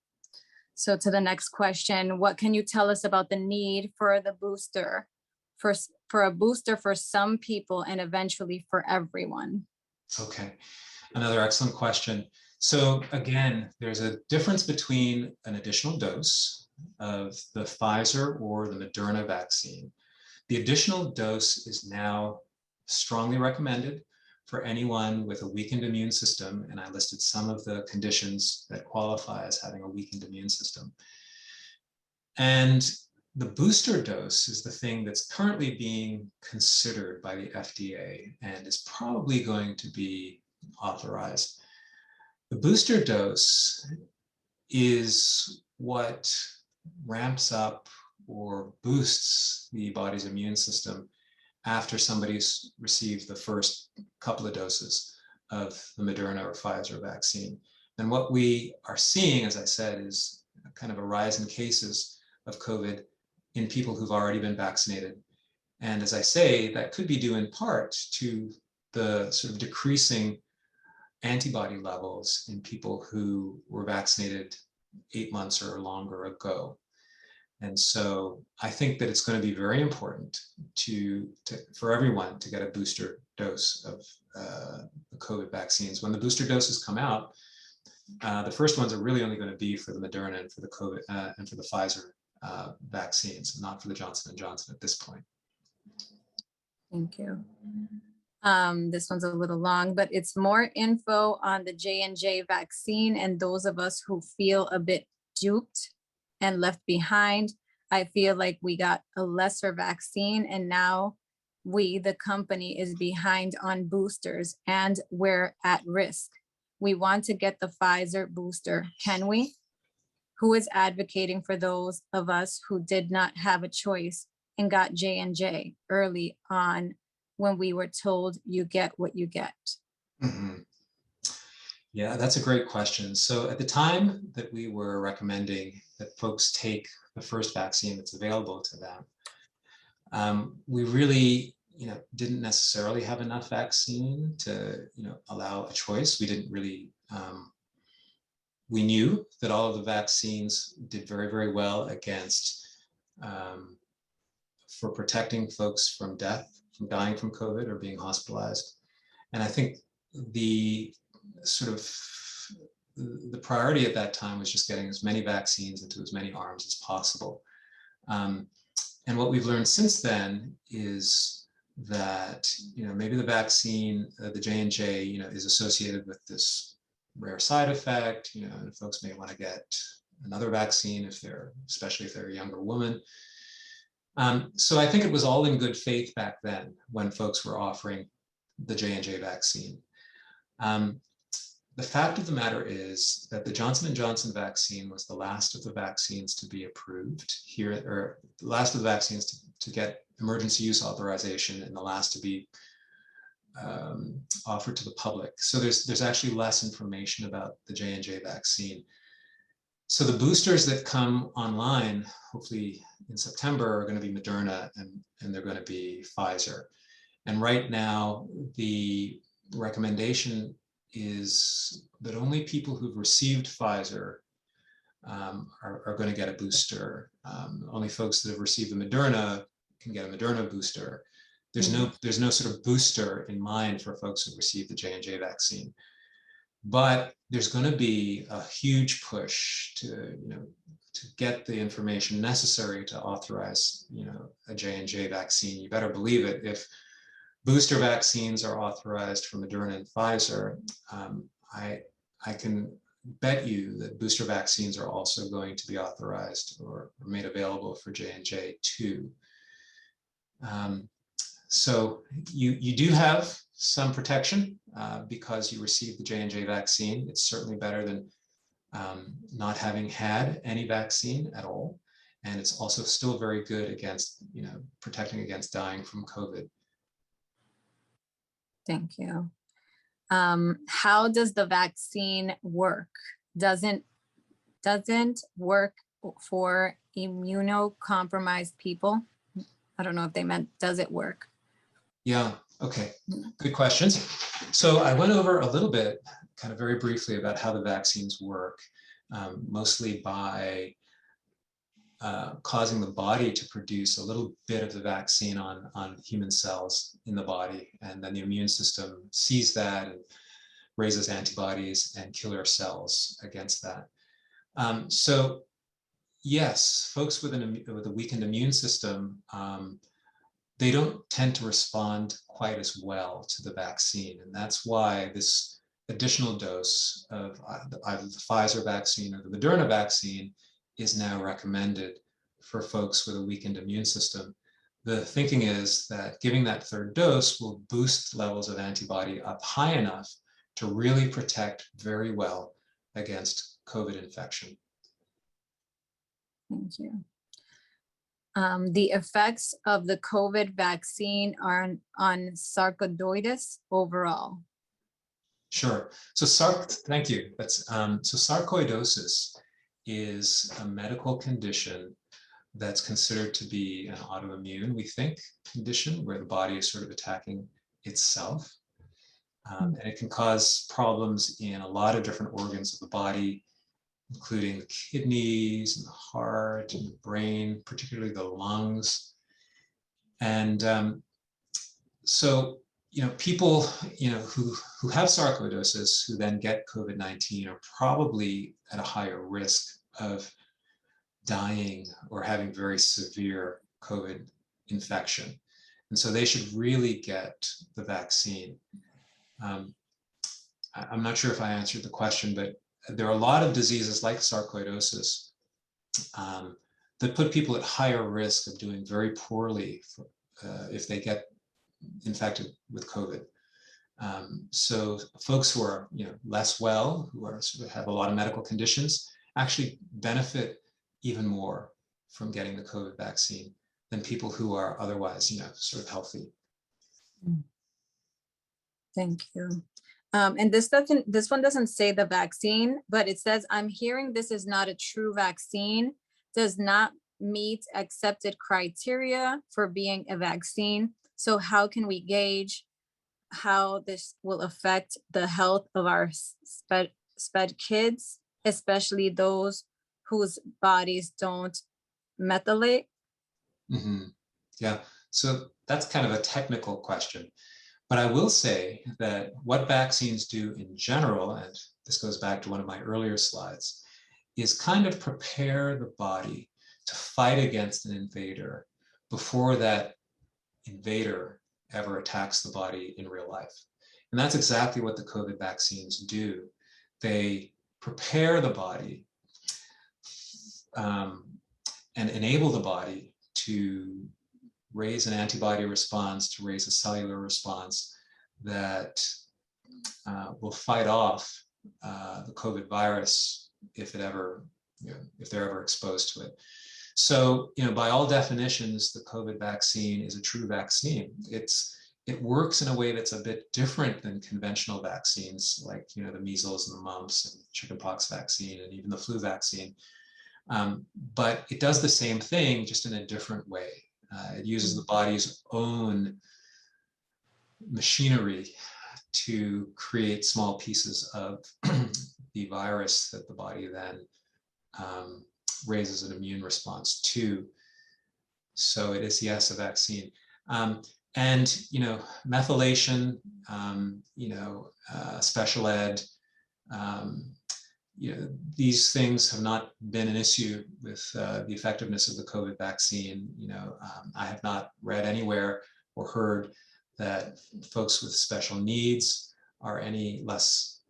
So to the next question, what can you tell us about the need for the booster, for a booster for some people and eventually for everyone? Okay, another excellent question. So again, there's a difference between an additional dose of the Pfizer or the Mrna vaccine. The additional dose is now strongly recommended for anyone with a weakened immune system, and I listed some of the conditions that qualify as having a weakened immune system. And the booster dose is the thing that's currently being considered by the FDA and is probably going to be authorized. The booster dose is what ramps up or boosts the body's immune system after somebody's received the first couple of doses of the Mrna or Pfizer vaccine. And what we are seeing, as I said, is kind of a rise in cases of COVID in people who've already been vaccinated. And as I say, that could be due in part to the sort of decreasing antibody levels in people who were vaccinated 8 months or longer ago. And so I think that it's going to be very important for everyone to get a booster dose of the COVID vaccines. When the booster doses come out, the first ones are really only going to be for the Mrna and for the COVID and for the Pfizer vaccines, not for the Johnson & Johnson at this point. Thank you. This one's a little long, but it's more info on the J&J vaccine and those of us who feel a bit duped and left behind. I feel like we got a lesser vaccine and now we, the company, is behind on boosters and we're at risk. We want to get the Pfizer booster, can we? Who is advocating for those of us who did not have a choice and got J&J early on when we were told you get what you get? Mm-hmm. Yeah, that's a great question. So at the time that we were recommending that folks take the first vaccine that's available to them. We really, didn't necessarily have enough vaccine to, allow a choice. We didn't really, we knew that all of the vaccines did very, very well against, for protecting folks from death, from dying from COVID or being hospitalized. And I think the priority at that time was just getting as many vaccines into as many arms as possible. And what we've learned since then is that, maybe the vaccine, the J&J, is associated with this rare side effect, and folks may want to get another vaccine especially if they're a younger woman. So I think it was all in good faith back then when folks were offering the J&J vaccine. The fact of the matter is that the Johnson & Johnson vaccine was the last of the vaccines to be approved here, or the last of the vaccines to get emergency use authorization and the last to be offered to the public. So there's actually less information about the J&J vaccine. So the boosters that come online, hopefully in September, are going to be Mrna and they're going to be Pfizer. And right now, the recommendation is that only people who've received Pfizer are going to get a booster. Only folks that have received the Mrna can get a Mrna booster. There's no sort of booster in mind for folks who received the J&J vaccine. But there's going to be a huge push to get the information necessary to authorize a J&J vaccine. You better believe it. If booster vaccines are authorized for Mrna and Pfizer, I can bet you that booster vaccines are also going to be authorized or made available for J&J too. So you do have some protection because you received the J&J vaccine. It's certainly better than not having had any vaccine at all. And it's also still very good against, protecting against dying from COVID. Thank you. How does the vaccine work? Doesn't work for immunocompromised people? I don't know if they meant, does it work? Yeah, okay, good questions. So I went over a little bit, kind of very briefly, about how the vaccines work, mostly by causing the body to produce a little bit of the vaccine on human cells in the body. And then the immune system sees that and raises antibodies and killer cells against that. So yes, folks with a weakened immune system, they don't tend to respond quite as well to the vaccine. And that's why this additional dose of either the Pfizer vaccine or the Mrna vaccine is now recommended for folks with a weakened immune system. The thinking is that giving that third dose will boost levels of antibody up high enough to really protect very well against COVID infection. Thank you. The effects of the COVID vaccine are on sarcoidosis overall. Sure. So thank you. So sarcoidosis is a medical condition that's considered to be an autoimmune, we think, condition where the body is sort of attacking itself. And it can cause problems in a lot of different organs of the body, including the kidneys and the heart and the brain, particularly the lungs. And so, people, who have sarcoidosis, who then get COVID-19, are probably at a higher risk of dying or having very severe COVID infection. And so they should really get the vaccine. I'm not sure if I answered the question, but there are a lot of diseases like sarcoidosis that put people at higher risk of doing very poorly if they get infected with COVID. So folks who are less well, who are sort of have a lot of medical conditions, actually benefit even more from getting the COVID vaccine than people who are otherwise sort of healthy. Thank you. And this one doesn't say the vaccine, but it says, I'm hearing this is not a true vaccine, does not meet accepted criteria for being a vaccine. So how can we gauge how this will affect the health of our sped kids, especially those whose bodies don't methylate? Yeah, so that's kind of a technical question. But I will say that what vaccines do in general, and this goes back to one of my earlier slides, is kind of prepare the body to fight against an invader before that invader ever attacks the body in real life. And that's exactly what the COVID vaccines do. They prepare the body and enable the body to raise an antibody response, to raise a cellular response that will fight off the COVID virus if it ever, if they're ever exposed to it. So, by all definitions, the COVID vaccine is a true vaccine. It works in a way that's a bit different than conventional vaccines, like the measles and the mumps and chickenpox vaccine and even the flu vaccine. But it does the same thing, just in a different way. It uses the body's own machinery to create small pieces of the virus that the body then raises an immune response to. So it is, yes, a vaccine. And methylation, special ed, these things have not been an issue with the effectiveness of the COVID vaccine. I have not read anywhere or heard that folks with special needs are any less,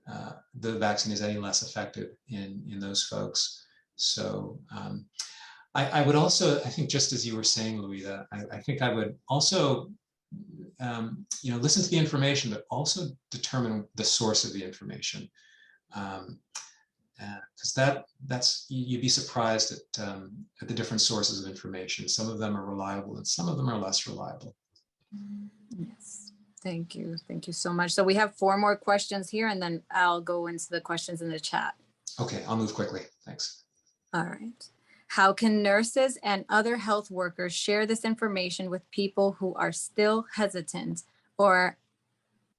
the vaccine is any less effective in those folks. So I would also, I think, just as you were saying, Louisa, I think I would also, listen to the information, but also determine the source of the information. Because that's you'd be surprised at the different sources of information. Some of them are reliable and some of them are less reliable. Yes, thank you so much. So we have 4 more questions here, and then I'll go into the questions in the chat. Okay, I'll move quickly. Thanks. All right. How can nurses and other health workers share this information with people who are still hesitant or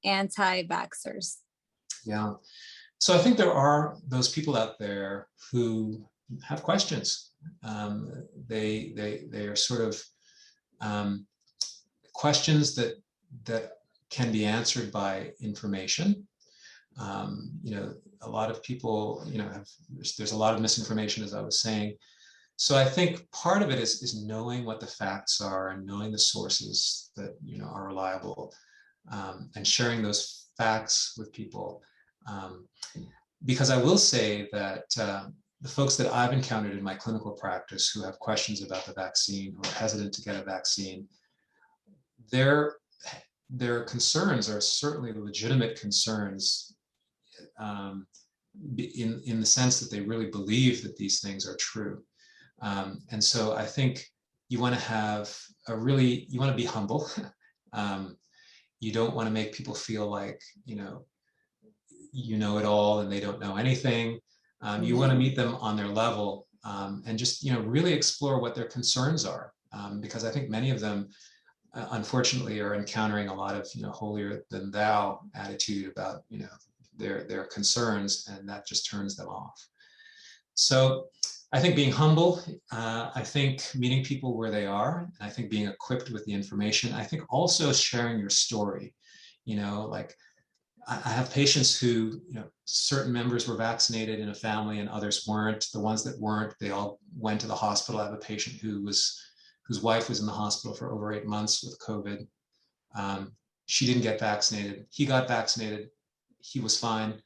anti-vaxxers? Yeah. So I think there are those people out there who have questions. They are sort of questions that can be answered by information. A lot of people, there's a lot of misinformation, as I was saying. So I think part of it is knowing what the facts are and knowing the sources that are reliable, and sharing those facts with people. Because I will say that the folks that I've encountered in my clinical practice who have questions about the vaccine, who are hesitant to get a vaccine, their concerns are certainly legitimate concerns, in the sense that they really believe that these things are true. And so I think you want to have you want to be humble. You don't want to make people feel like, you know it all and they don't know anything. You want to meet them on their level, and just, really explore what their concerns are. Because I think many of them, unfortunately, are encountering a lot of, holier than thou attitude about, their concerns, and that just turns them off. So I think being humble, I think meeting people where they are, and I think being equipped with the information. I think also sharing your story, like I have patients who, certain members were vaccinated in a family and others weren't. The ones that weren't, they all went to the hospital. I have a patient whose wife was in the hospital for over 8 months with COVID. She didn't get vaccinated. He got vaccinated. He was fine.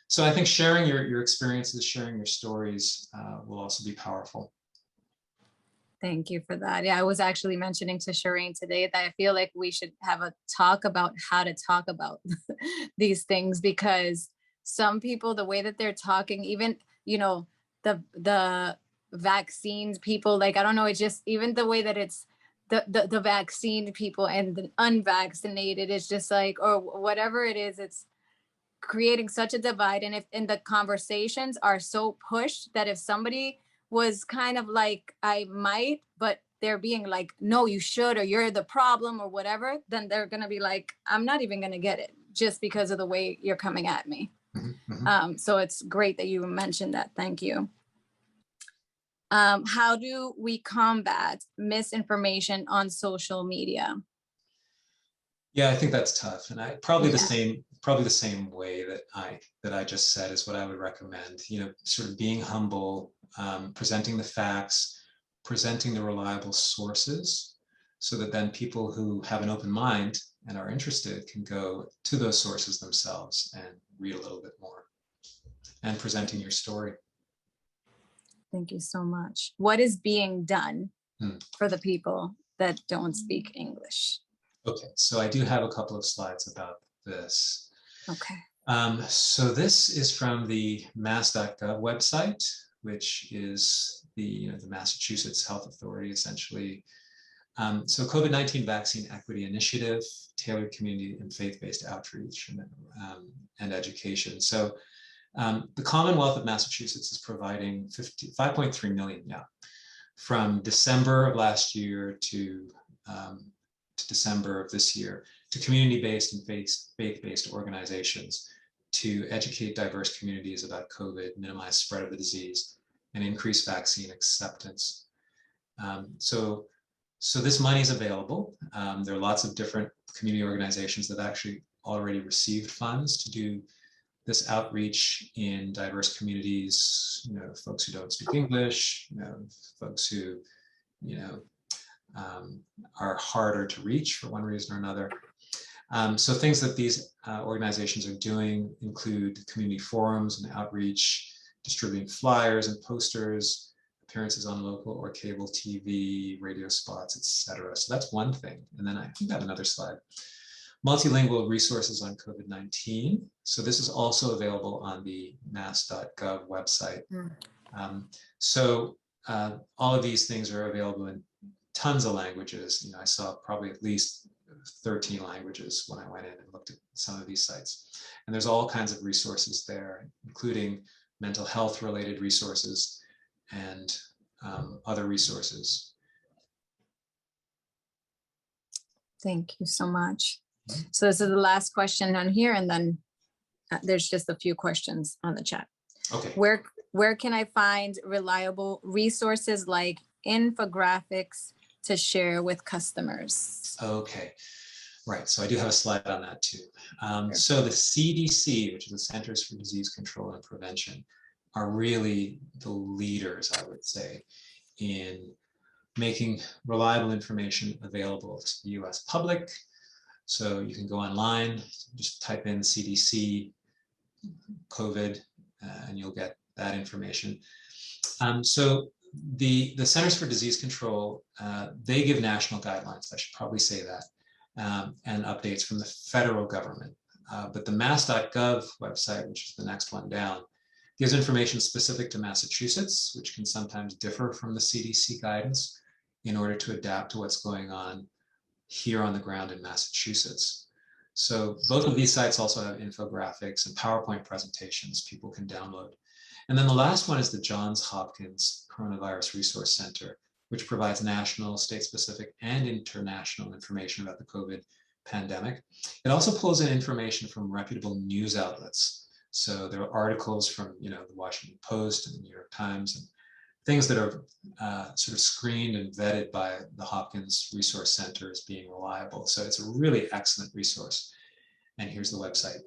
So I think sharing your experiences, sharing your stories will also be powerful. Thank you for that. Yeah, I was actually mentioning to Shireen today that I feel like we should have a talk about how to talk about these things, because some people, the way that they're talking, even, the vaccines people, like, I don't know, it's just even the way that it's the vaccine people and the unvaccinated, it's just like, or whatever it is, creating such a divide. And the conversations are so pushed that if somebody was kind of like, I might, but they're being like, no, you should, or you're the problem or whatever, then they're going to be like, I'm not even going to get it just because of the way you're coming at me. So it's great that you mentioned that. Thank you. How do we combat misinformation on social media? Yeah, I think that's tough, and probably the same way that I just said is what I would recommend. You know, sort of being humble, presenting the facts, presenting the reliable sources, so that then people who have an open mind and are interested can go to those sources themselves and read a little bit more, and presenting your story. Thank you so much. What is being done for the people that don't speak English? Okay, so I do have a couple of slides about this. Okay. So this is from the mass.gov website, which is the Massachusetts Health Authority, essentially. So COVID-19 Vaccine Equity Initiative, tailored community and faith-based outreach and education. So the Commonwealth of Massachusetts is providing 5.3 million from December of last year to December of this year to community-based and faith-based organizations to educate diverse communities about COVID, minimize spread of the disease, and increase vaccine acceptance. So this money is available. There are lots of different community organizations that actually already received funds to do this outreach in diverse communities, folks who don't speak English, folks who, are harder to reach for one reason or another. So things that these organizations are doing include community forums and outreach, distributing flyers and posters, appearances on local or cable TV, radio spots, etc. So that's one thing. And then I think I have another slide. Multilingual resources on COVID-19. So this is also available on the mass.gov website. All of these things are available in tons of languages. I saw probably at least 13 languages when I went in and looked at some of these sites. And there's all kinds of resources there, including mental health related resources and other resources. Thank you so much. So this is the last question on here, and then there's just a few questions on the chat. Okay. Where can I find reliable resources like infographics to share with customers? Okay, right. So I do have a slide on that too. So the CDC, which is the Centers for Disease Control and Prevention, are really the leaders, I would say, in making reliable information available to the US public. So you can go online, just type in CDC, COVID, and you'll get that information. So the Centers for Disease Control, they give national guidelines, I should probably say that, and updates from the federal government. But the mass.gov website, which is the next one down, gives information specific to Massachusetts, which can sometimes differ from the CDC guidance in order to adapt to what's going on here on the ground in Massachusetts. So both of these sites also have infographics and PowerPoint presentations people can download. And then the last one is the Johns Hopkins Coronavirus Resource Center, which provides national, state-specific, and international information about the COVID pandemic. It also pulls in information from reputable news outlets. So there are articles from, the Washington Post and the New York Times, and things that are sort of screened and vetted by the Hopkins Resource Center as being reliable. So it's a really excellent resource. And here's the website.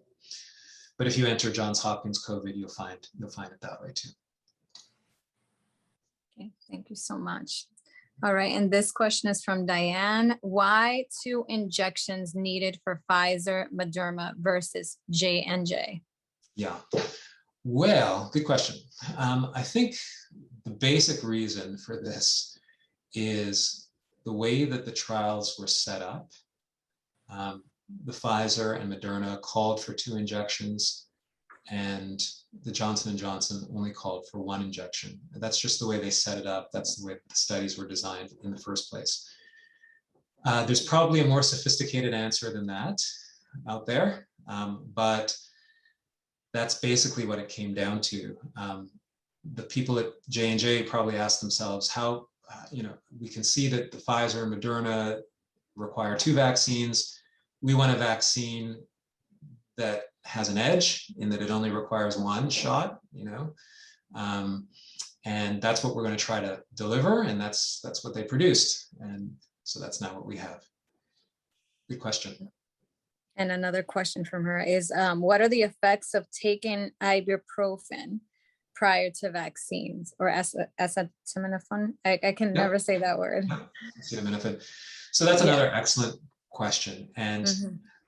But if you enter Johns Hopkins COVID, you'll find it that way too. Okay, thank you so much. All right, and this question is from Diane. Why 2 injections needed for Pfizer, Mrna versus J&J? Yeah, well, good question. I think the basic reason for this is the way that the trials were set up. The Pfizer and Mrna called for 2 injections, and the Johnson & Johnson only called for 1 injection. That's just the way they set it up. That's the way the studies were designed in the first place. There's probably a more sophisticated answer than that out there, but that's basically what it came down to. The people at J&J probably asked themselves how, we can see that the Pfizer and Mrna require 2 vaccines. We want a vaccine that has an edge in that it only requires 1 shot, and that's what we're going to try to deliver, and that's what they produced, and so that's now what we have. Good question. And another question from her is, what are the effects of taking ibuprofen prior to vaccines, or acetaminophen? I can never say that word. Acetaminophen. So that's another excellent question. And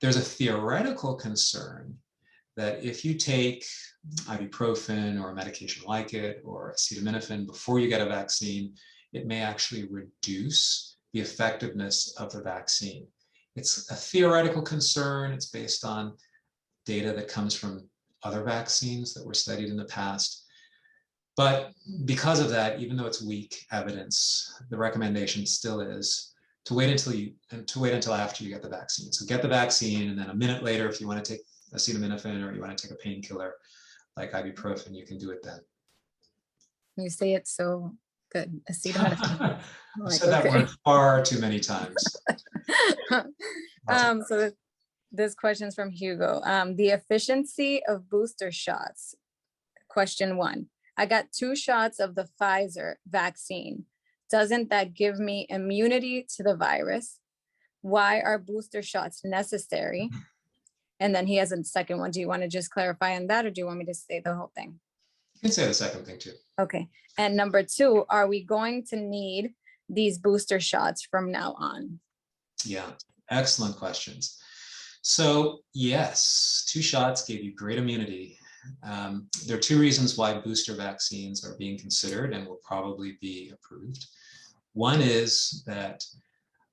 there's a theoretical concern that if you take ibuprofen or a medication like it or acetaminophen before you get a vaccine, it may actually reduce the effectiveness of the vaccine. It's a theoretical concern. It's based on data that comes from other vaccines that were studied in the past. But because of that, even though it's weak evidence, the recommendation still is to wait until after you get the vaccine. So get the vaccine, and then a minute later, if you want to take acetaminophen or you want to take a painkiller like ibuprofen, you can do it then. You say it so good. Acetaminophen. I've said that word far too many times. So this question is from Hugo. The efficiency of booster shots. Question 1. I got 2 shots of the Pfizer vaccine. Doesn't that give me immunity to the virus? Why are booster shots necessary? And then he has a second one. Do you want to just clarify on that, or do you want me to say the whole thing? You can say the second thing too. Okay. And number 2, are we going to need these booster shots from now on? Yeah, excellent questions. So yes, 2 shots gave you great immunity. There are 2 reasons why booster vaccines are being considered and will probably be approved. One is that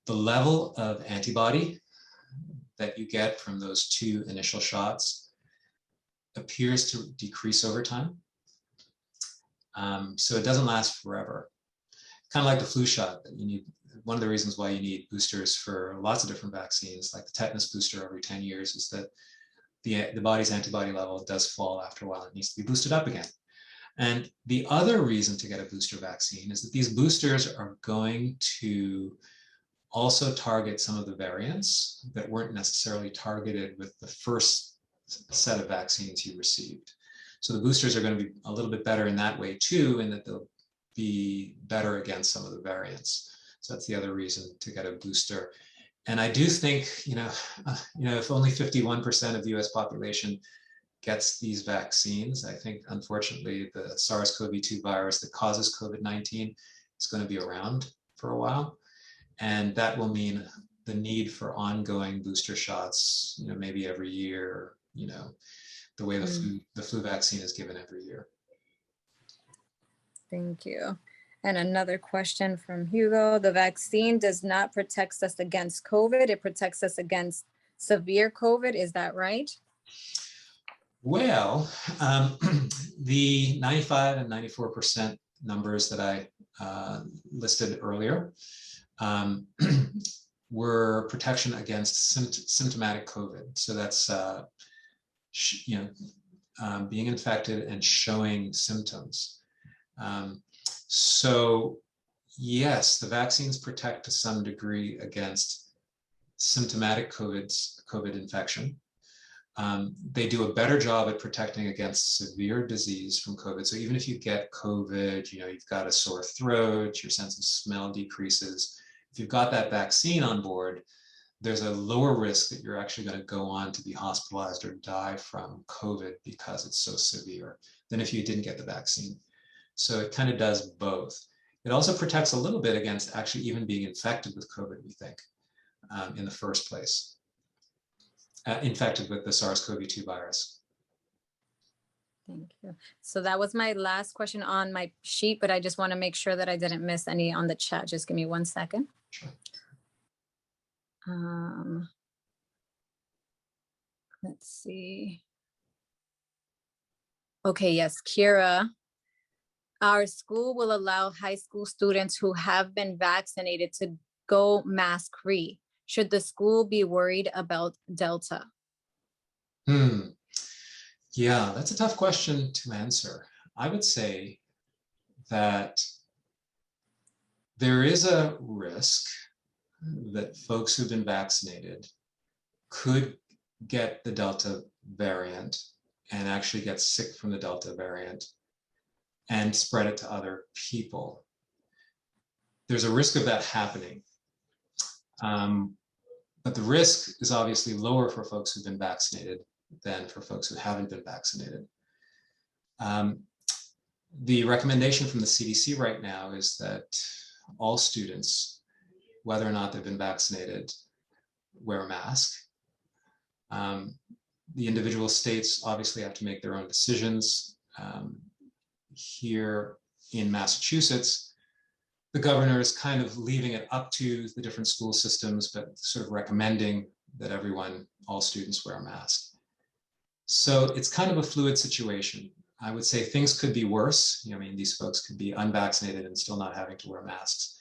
the level of antibody that you get from those 2 initial shots appears to decrease over time. So it doesn't last forever. Kind of like the flu shot that you need. One of the reasons why you need boosters for lots of different vaccines, like the tetanus booster every 10 years, is that the body's antibody level does fall after a while. It needs to be boosted up again. And the other reason to get a booster vaccine is that these boosters are going to also target some of the variants that weren't necessarily targeted with the first set of vaccines you received. So the boosters are going to be a little bit better in that way too, in that they'll be better against some of the variants. So that's the other reason to get a booster. And I do think, if only 51% of the US population gets these vaccines, I think, unfortunately, the SARS-CoV-2 virus that causes COVID-19 is going to be around for a while. And that will mean the need for ongoing booster shots, maybe every year, the way the flu vaccine is given every year. Thank you. And another question from Hugo. The vaccine does not protect us against COVID. It protects us against severe COVID. Is that right? Well, the 95 and 94% numbers that I listed earlier were protection against symptomatic COVID. So that's, being infected and showing symptoms. So yes, the vaccines protect to some degree against symptomatic COVID infection. They do a better job at protecting against severe disease from COVID. So even if you get COVID, you've got a sore throat, your sense of smell decreases. If you've got that vaccine on board, there's a lower risk that you're actually going to go on to be hospitalized or die from COVID because it's so severe than if you didn't get the vaccine. So it kind of does both. It also protects a little bit against actually even being infected with COVID, we think, in the first place. Infected with the SARS-CoV-2 virus. Thank you. So that was my last question on my sheet, but I just want to make sure that I didn't miss any on the chat. Just give me 1 second. Sure. Let's see. Okay, yes, Kira. Our school will allow high school students who have been vaccinated to go mask-free. Should the school be worried about Delta? Yeah, that's a tough question to answer. I would say that there is a risk that folks who've been vaccinated could get the Delta variant and actually get sick from the Delta variant and spread it to other people. There's a risk of that happening. But the risk is obviously lower for folks who've been vaccinated than for folks who haven't been vaccinated. The recommendation from the CDC right now is that all students, whether or not they've been vaccinated, wear a mask. The individual states obviously have to make their own decisions. Here in Massachusetts, the governor is kind of leaving it up to the different school systems, but sort of recommending that everyone, all students, wear a mask. So it's kind of a fluid situation. I would say things could be worse. I mean, these folks could be unvaccinated and still not having to wear masks.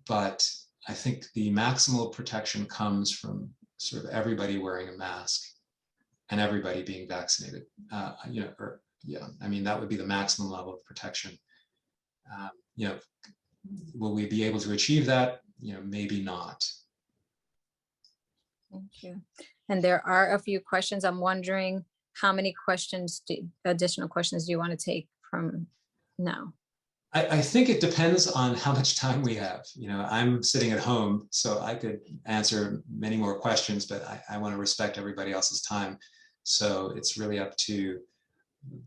But I think the maximal protection comes from sort of everybody wearing a mask and everybody being vaccinated. I mean, that would be the maximum level of protection. Will we be able to achieve that? Maybe not. Thank you. And there are a few questions. I'm wondering how many additional questions do you want to take from now? I think it depends on how much time we have. I'm sitting at home, so I could answer many more questions, but I want to respect everybody else's time. So it's really up to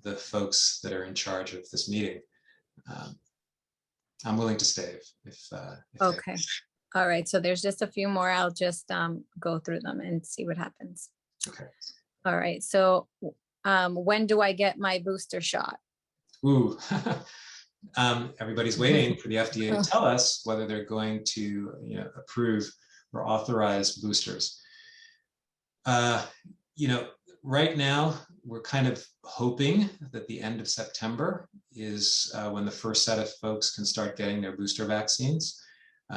the folks that are in charge of this meeting. I'm willing to stay if okay. All right. So there's just a few more. I'll just go through them and see what happens. Okay. All right. So when do I get my booster shot? Ooh. Everybody's waiting for the FDA to tell us whether they're going to approve or authorize boosters. Right now, we're kind of hoping that the end of September is when the first set of folks can start getting their booster vaccines.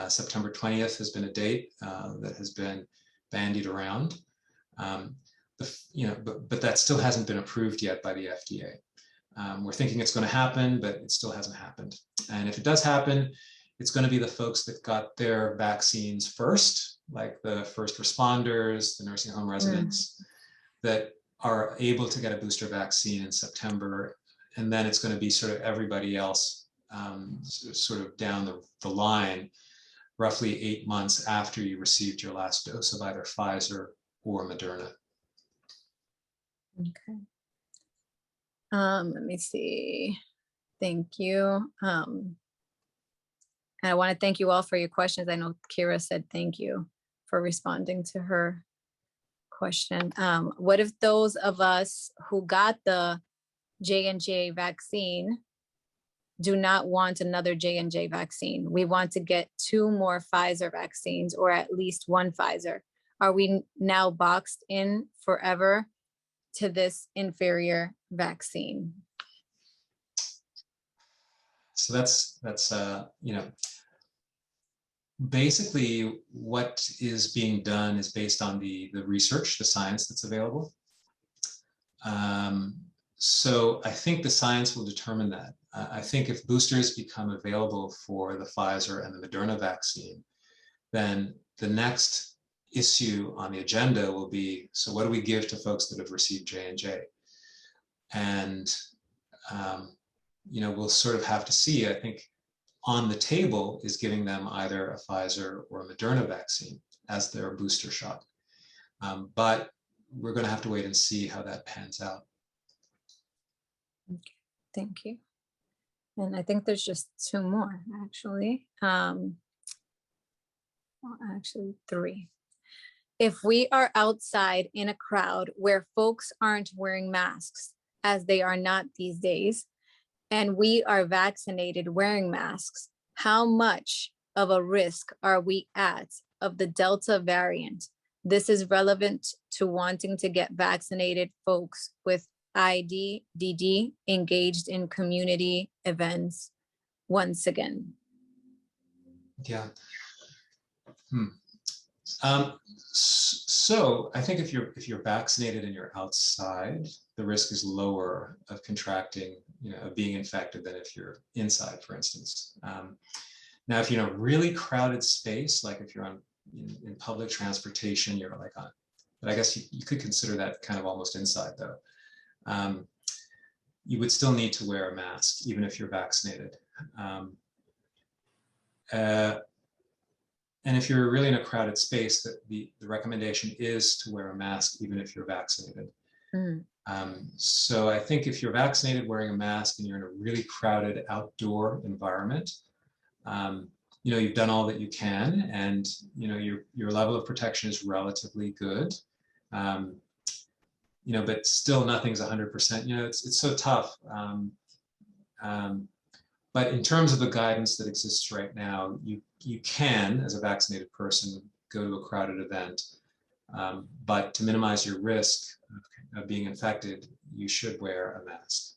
September 20th has been a date that has been bandied around. But that still hasn't been approved yet by the FDA. We're thinking it's going to happen, but it still hasn't happened. And if it does happen, it's going to be the folks that got their vaccines first, like the first responders, the nursing home residents, that are able to get a booster vaccine in September. And then it's going to be sort of everybody else sort of down the line, roughly 8 months after you received your last dose of either Pfizer or Mrna. Okay. Let me see. Thank you. And I want to thank you all for your questions. I know Kira said thank you for responding to her question. What if those of us who got the J&J vaccine do not want another J&J vaccine? We want to get 2 more Pfizer vaccines, or at least 1 Pfizer. Are we now boxed in forever to this inferior vaccine? So that's basically what is being done is based on the research, the science that's available. So I think the science will determine that. I think if boosters become available for the Pfizer and the Mrna vaccine, then the next issue on the agenda will be, so what do we give to folks that have received J&J? And we'll sort of have to see. I think on the table is giving them either a Pfizer or a Mrna vaccine as their booster shot. But we're going to have to wait and see how that pans out. Okay, thank you. And I think there's just 2 more, actually. Well, actually 3. If we are outside in a crowd where folks aren't wearing masks, as they are not these days, and we are vaccinated wearing masks, how much of a risk are we at of the Delta variant? This is relevant to wanting to get vaccinated folks with IDDD engaged in community events once again. Yeah. So I think if you're vaccinated and you're outside, the risk is lower of contracting, of being infected than if you're inside, for instance. Now, if you're in a really crowded space, like if you're in public transportation, you're like on, but I guess you could consider that kind of almost inside though. You would still need to wear a mask, even if you're vaccinated. And if you're really in a crowded space, the recommendation is to wear a mask, even if you're vaccinated. So I think if you're vaccinated, wearing a mask, and you're in a really crowded outdoor environment, you've done all that you can, and your level of protection is relatively good. But still nothing's 100%. It's so tough. But in terms of the guidance that exists right now, you can, as a vaccinated person, go to a crowded event. But to minimize your risk of being infected, you should wear a mask.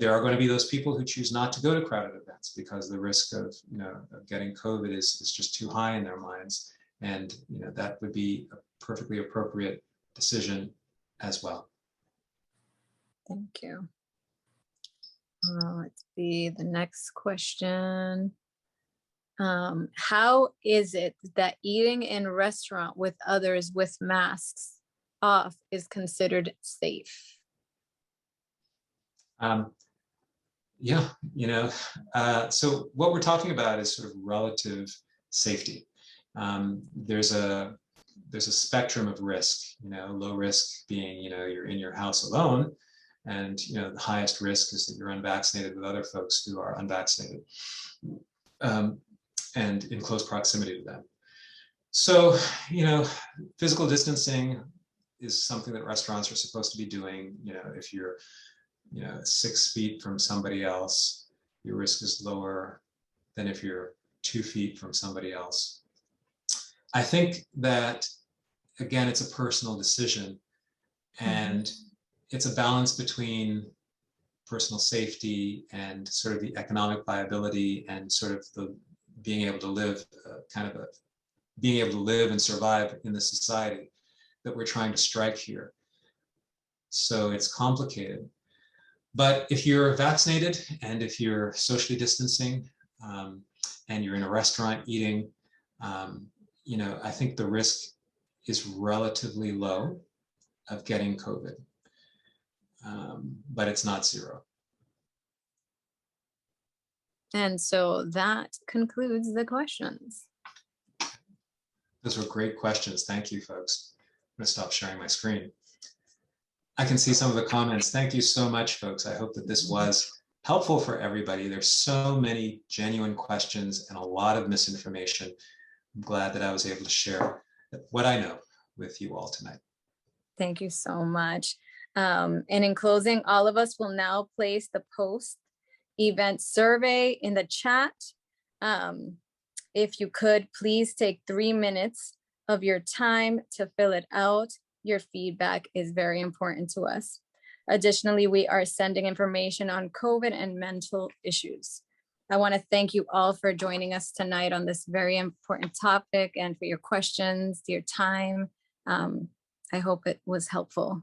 There are going to be those people who choose not to go to crowded events because the risk of getting COVID is just too high in their minds, and that would be a perfectly appropriate decision as well. Thank you. Let's see the next question. How is it that eating in a restaurant with others with masks off is considered safe? So what we're talking about is sort of relative safety. There's a spectrum of risk, low risk being, you're in your house alone, and the highest risk is that you're unvaccinated with other folks who are unvaccinated, and in close proximity to them. So, physical distancing is something that restaurants are supposed to be doing. If you're 6 feet from somebody else, your risk is lower than if you're 2 feet from somebody else. I think that, again, it's a personal decision, and it's a balance between personal safety and sort of the economic viability and sort of the being able to live, being able to live and survive in the society that we're trying to strike here. So it's complicated. But if you're vaccinated and if you're socially distancing, and you're in a restaurant eating, I think the risk is relatively low of getting COVID, but it's not zero. And so that concludes the questions. Those were great questions. Thank you, folks. I'm going to stop sharing my screen. I can see some of the comments. Thank you so much, folks. I hope that this was helpful for everybody. There's so many genuine questions and a lot of misinformation. I'm glad that I was able to share what I know with you all tonight. Thank you so much. And in closing, all of us will now place the post-event survey in the chat. If you could, please take 3 minutes of your time to fill it out. Your feedback is very important to us. Additionally, we are sending information on COVID and mental issues. I want to thank you all for joining us tonight on this very important topic and for your questions, your time. I hope it was helpful.